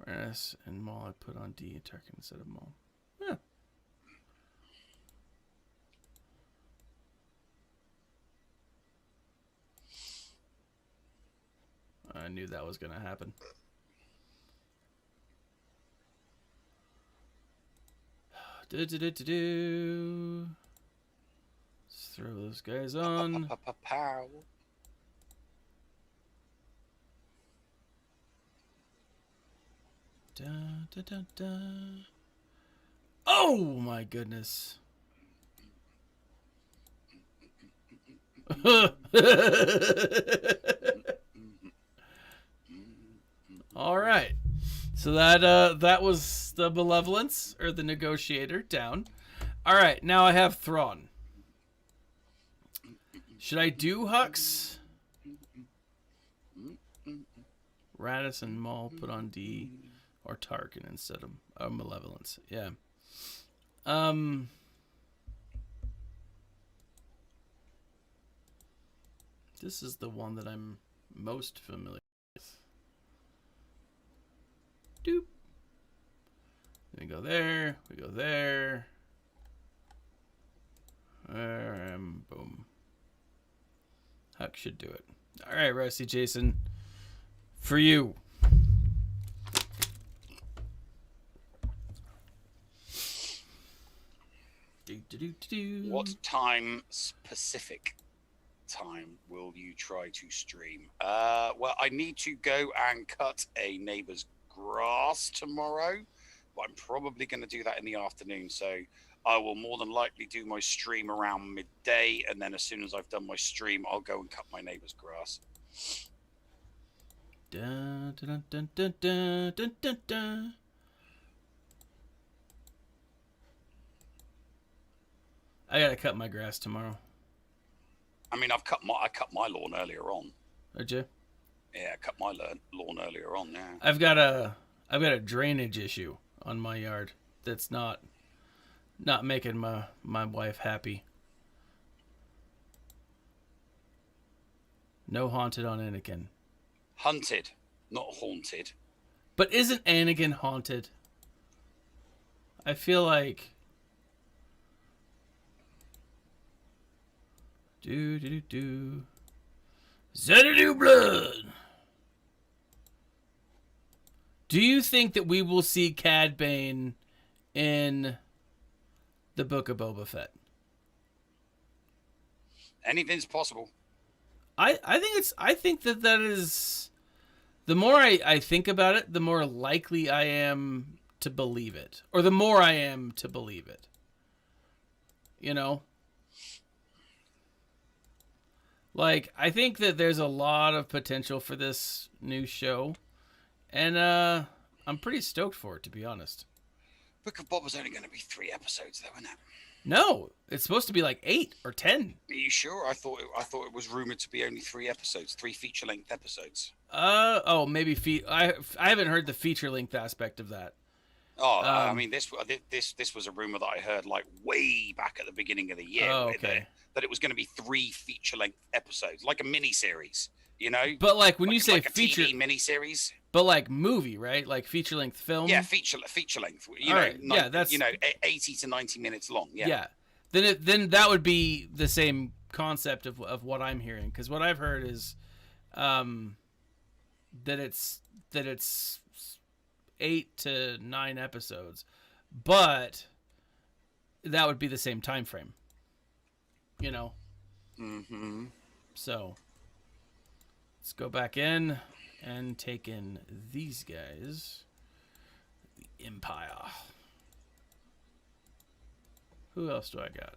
Rass and Maul I put on D and Tarkin instead of Maul. Yeah. I knew that was going to happen. Let's throw those guys on. Oh my goodness. All right. So that was the Malevolence, or the Negotiator, down. All right, now I have Thrawn. Should I do Hux? Radis and Maul put on D, or Tarkin instead of Malevolence. Yeah. This is the one that I'm most familiar with. Doop. We go there. We go there. Boom. Huck should do it. All right, Rusty Jason. For you. What time specific time will you try to stream? Well, I need to go and cut a neighbor's grass tomorrow, but I'm probably going to do that in the afternoon. So I will more than likely do my stream around midday, and then as soon as I've done my stream, I'll go and cut my neighbor's grass. Dun, dun, dun, dun, dun, dun, dun, dun. I gotta cut my grass tomorrow. I mean, I cut my lawn earlier on. Did you? Yeah, I cut my lawn earlier on. Yeah. I've got a drainage issue on my yard that's not making my wife happy. No haunted on Anakin. Hunted, not haunted. But isn't Anakin haunted? I feel like. Xanadu blood. Do you think that we will see Cad Bane in the Book of Boba Fett? Anything's possible. I think that is, the more I think about it, the more likely I am to believe it, or the more I am to believe it. You know? Like, I think that there's a lot of potential for this new show, and I'm pretty stoked for it, to be honest. Book of Boba's only going to be 3 episodes, though, isn't it? No, it's supposed to be like 8 or 10. Are you sure? I thought it was rumored to be only 3 episodes, 3 feature-length episodes. Maybe I haven't heard the feature-length aspect of that. Oh, I mean, this was a rumor that I heard like way back at the beginning of the year. Oh, okay. That it was going to be 3 feature-length episodes, like a mini-series, you know? But like when like, you say like feature, a TV mini-series. But like movie, right? Like feature-length film. Yeah, feature-length. You All know, right. Yeah, that's 80 to 90 minutes long. Yeah. Yeah. Then that would be the same concept of what I'm hearing, because what I've heard is, that it's 8 to 9 episodes, but that would be the same time frame. You know. Mm-hmm. So let's go back in and take in these guys. The Empire. Who else do I got?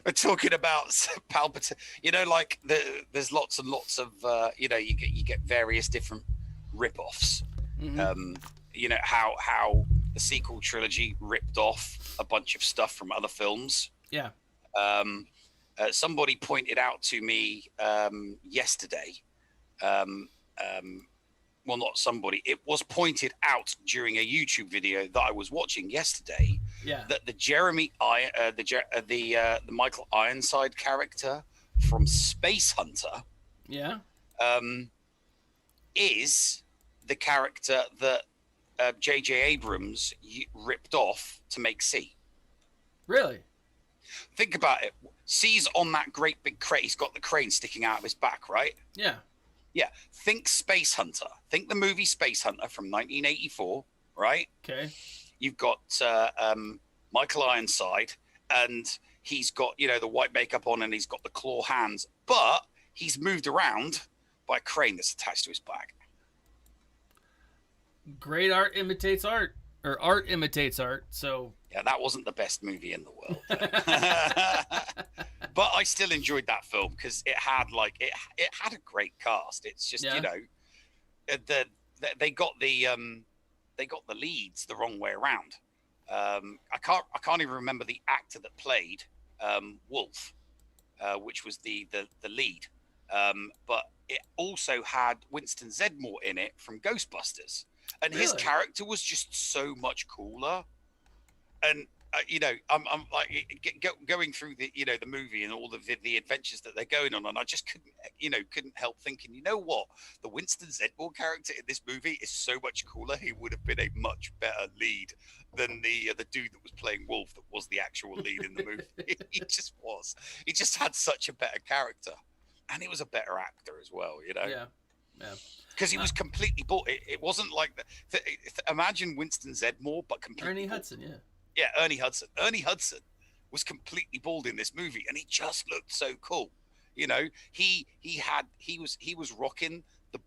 We're talking about Palpatine. You know, like there's lots and lots of you get various different rip-offs. You know how the sequel trilogy ripped off a bunch of stuff from other films. Yeah. Somebody pointed out to me yesterday. Well, not somebody. It was pointed out during a YouTube video that I was watching yesterday. Yeah. That the Michael Ironside character from Space Hunter. Yeah. Is the character that J.J. Abrams ripped off to make C. Really? Think about it. C's on that great big crane. He's got the crane sticking out of his back, right? Yeah. Yeah. Think Space Hunter. Think the movie Space Hunter from 1984, right? Okay. You've got Michael Ironside, and he's got, you know, the white makeup on, and he's got the claw hands, but he's moved around by a crane that's attached to his back. Great art imitates art, or art imitates art. So yeah, that wasn't the best movie in the world, but I still enjoyed that film because it had it had a great cast. It's just you know, they got the leads the wrong way around. I can't even remember the actor that played Wolf, which was the lead, but it also had Winston Zeddemore in it from Ghostbusters. And his character was just so much cooler. And you know, I'm like going through the the movie and all the adventures that they're going on, and I just couldn't help thinking, you know what, the Winston Zeddemore character in this movie is so much cooler. He would have been a much better lead than the dude that was playing Wolf, that was the actual lead in the movie. He just was. He just had such a better character, and he was a better actor as well. You know. Yeah. Yeah. Because he was completely bald. It wasn't like imagine Winston Zeddemore, but completely Ernie bald. Hudson, yeah. Yeah, Ernie Hudson. Ernie Hudson was completely bald in this movie, and he just looked so cool. You know, he was rocking the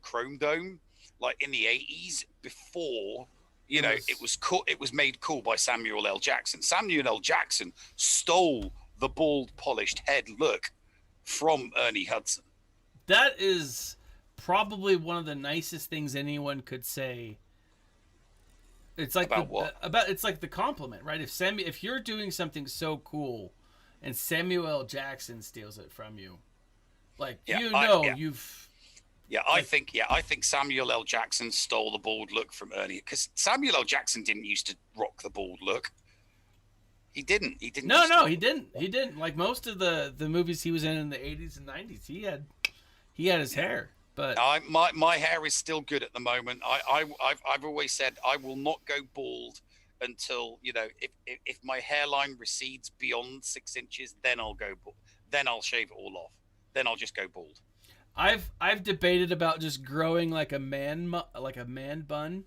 Chrome Dome like in the 80s before it was cool. It was made cool by Samuel L. Jackson. Samuel L. Jackson stole the bald, polished head look from Ernie Hudson. That is probably one of the nicest things anyone could say. It's like it's like the compliment, right? If you're doing something so cool, and Samuel L. Jackson steals it from you, like you've. Yeah, I think Samuel L. Jackson stole the bald look from Ernie, because Samuel L. Jackson didn't used to rock the bald look. He didn't. He didn't. No, he didn't. He didn't. Like most of the movies he was in the 80s and 90s, he had his hair, but my hair is still good at the moment. I've always said I will not go bald until if my hairline recedes beyond 6 inches, then I'll go bald. Then I'll shave it all off. Then I'll just go bald. I've debated about just growing like a man bun,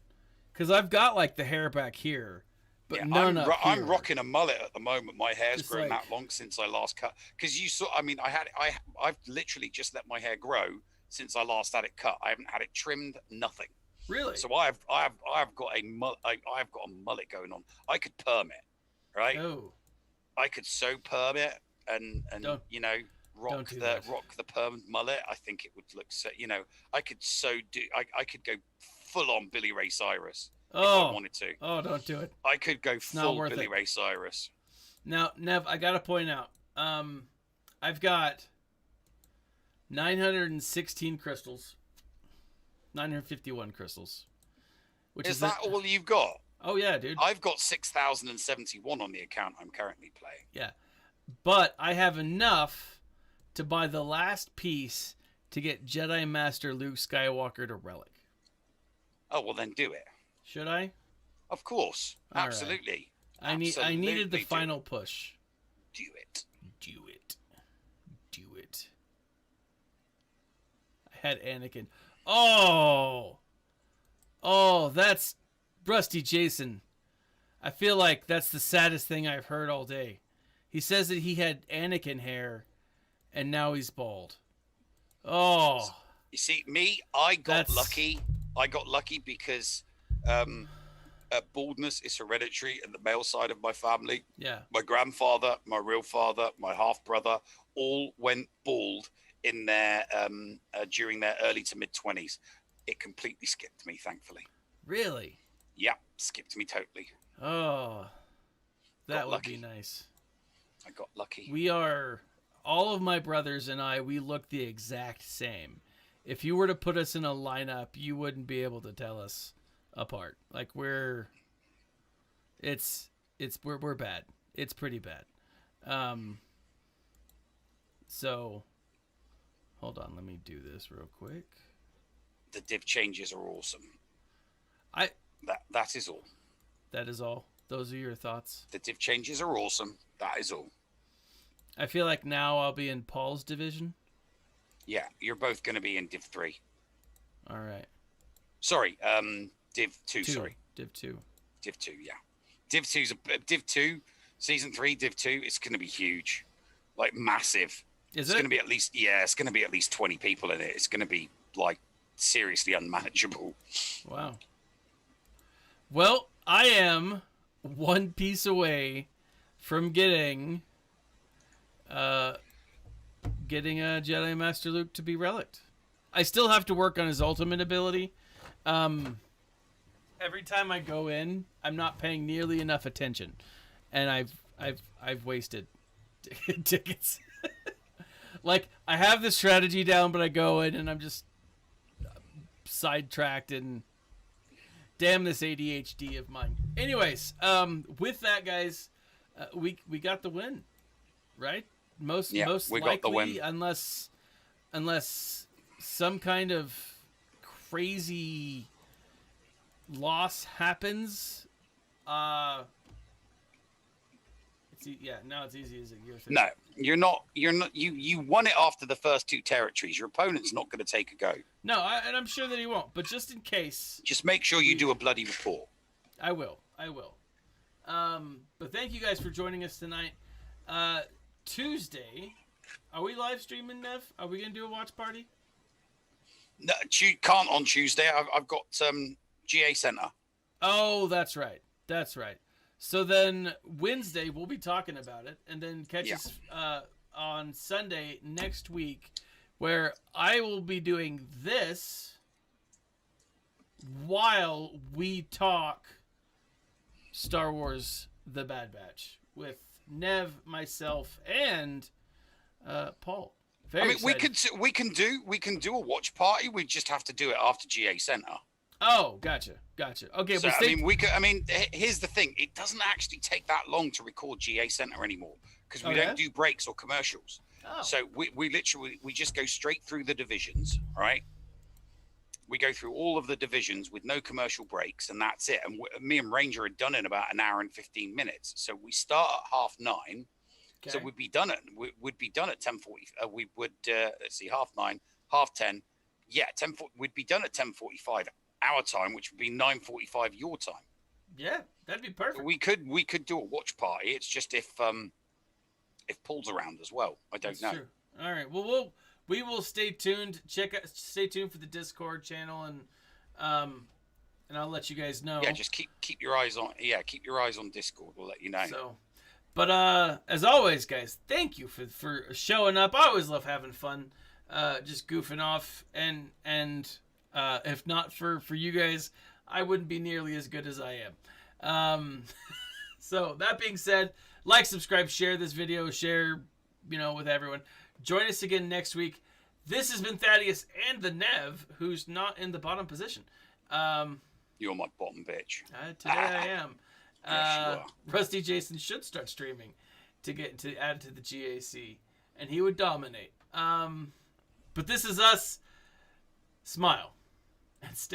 because I've got like the hair back here. But yeah, I'm rocking a mullet at the moment. My hair's grown that long since I last cut. Because you saw, I've literally just let my hair grow since I last had it cut. I haven't had it trimmed, nothing. Really? So I've got a mullet going on. I could perm it, right? Oh. I could so perm it and rock the permed mullet. I think it would look so. I could go full on Billy Ray Cyrus. If I wanted to. Oh, don't do it. I could go full Billy Ray Cyrus. Now, Nev, I got to point out, I've got 916 crystals, 951 crystals. Is that all you've got? Oh, yeah, dude. I've got 6,071 on the account I'm currently playing. Yeah. But I have enough to buy the last piece to get Jedi Master Luke Skywalker to Relic. Oh, well, then do it. Should I? Of course. All Absolutely. Right. I needed the final push. Do it. Do it. Do it. I had Anakin. Oh, that's Rusty Jason. I feel like that's the saddest thing I've heard all day. He says that he had Anakin hair, and now he's bald. Oh. You see, me, I got lucky. I got lucky because baldness is hereditary in the male side of my family. Yeah. My grandfather, my real father, my half brother, all went bald in their during their early to mid 20s. It completely skipped me, thankfully. Really? Yeah, skipped me totally. Oh, that Got would lucky. be nice. I got lucky. We are, all of my brothers and I, we look the exact same. If you were to put us in a lineup, you wouldn't be able to tell us apart. Like we're bad. It's pretty bad. So hold on, let me do this real quick. The div changes are awesome. That is all. That is all. Those are your thoughts. The div changes are awesome. That is all. I feel like now I'll be in Paul's division. Yeah, you're both going to be in Div 3. All right. Sorry, Div 2, sorry. Div 2. Div 2, yeah. Div 2's Div 2, Season 3, Div 2, it's going to be huge. Like, massive. It's going to be at least, it's going to be at least 20 people in it. It's going to be, like, seriously unmanageable. Wow. Well, I am one piece away from getting a Jedi Master Luke to be relicked. I still have to work on his ultimate ability. Every time I go in, I'm not paying nearly enough attention, and I've wasted tickets. Like, I have the strategy down, but I go in and I'm just sidetracked, and damn this ADHD of mine. Anyways, with that, guys, we got the win, right? Most we likely, got the win. unless some kind of crazy loss happens. Now it's easy as you're thinking. No, you're not. You won it after the first 2 territories. Your opponent's not going to take a go. No, and I'm sure that he won't. But just in case, just make sure you do a bloody report. I will. But thank you guys for joining us tonight. Tuesday, are we live streaming, Nev? Are we gonna do a watch party? No, can't on Tuesday. I've got GA Center. Oh, that's right. So then Wednesday we'll be talking about it, and then catch us on Sunday next week, where I will be doing this while we talk Star Wars: The Bad Batch with Nev, myself, and Paul. Very excited. we can do a watch party. We just have to do it after GA Center. Oh, gotcha. Okay, so, here's the thing. It doesn't actually take that long to record GA Center anymore because we don't do breaks or commercials. Oh. So we just go straight through the divisions, right? We go through all of the divisions with no commercial breaks, and that's it. And me and Ranger are done in about an hour and 15 minutes. So we start at 9:30. Okay. So we'd be done at 10:40. We would 9:30, 10:30. Yeah, 10:40. We'd be done at 10:45 our time, which would be 9:45 your time. Yeah, that'd be perfect. We could do a watch party. It's just if Paul's around as well. I don't know. True. All right. Well, we will stay tuned. Stay tuned for the Discord channel, and I'll let you guys know. Yeah, just keep your eyes on. Yeah, keep your eyes on Discord. We'll let you know. So, but as always, guys, thank you for showing up. I always love having fun, just goofing off, and if not for you guys, I wouldn't be nearly as good as I am. So that being said, like, subscribe, share this video, share, with everyone. Join us again next week. This has been Thaddeus and the Nev, who's not in the bottom position. You're my bottom bitch. Today I am. Yes, you are. Rusty Jason should start streaming to add to the GAC, and he would dominate. But this is us. Smile and stay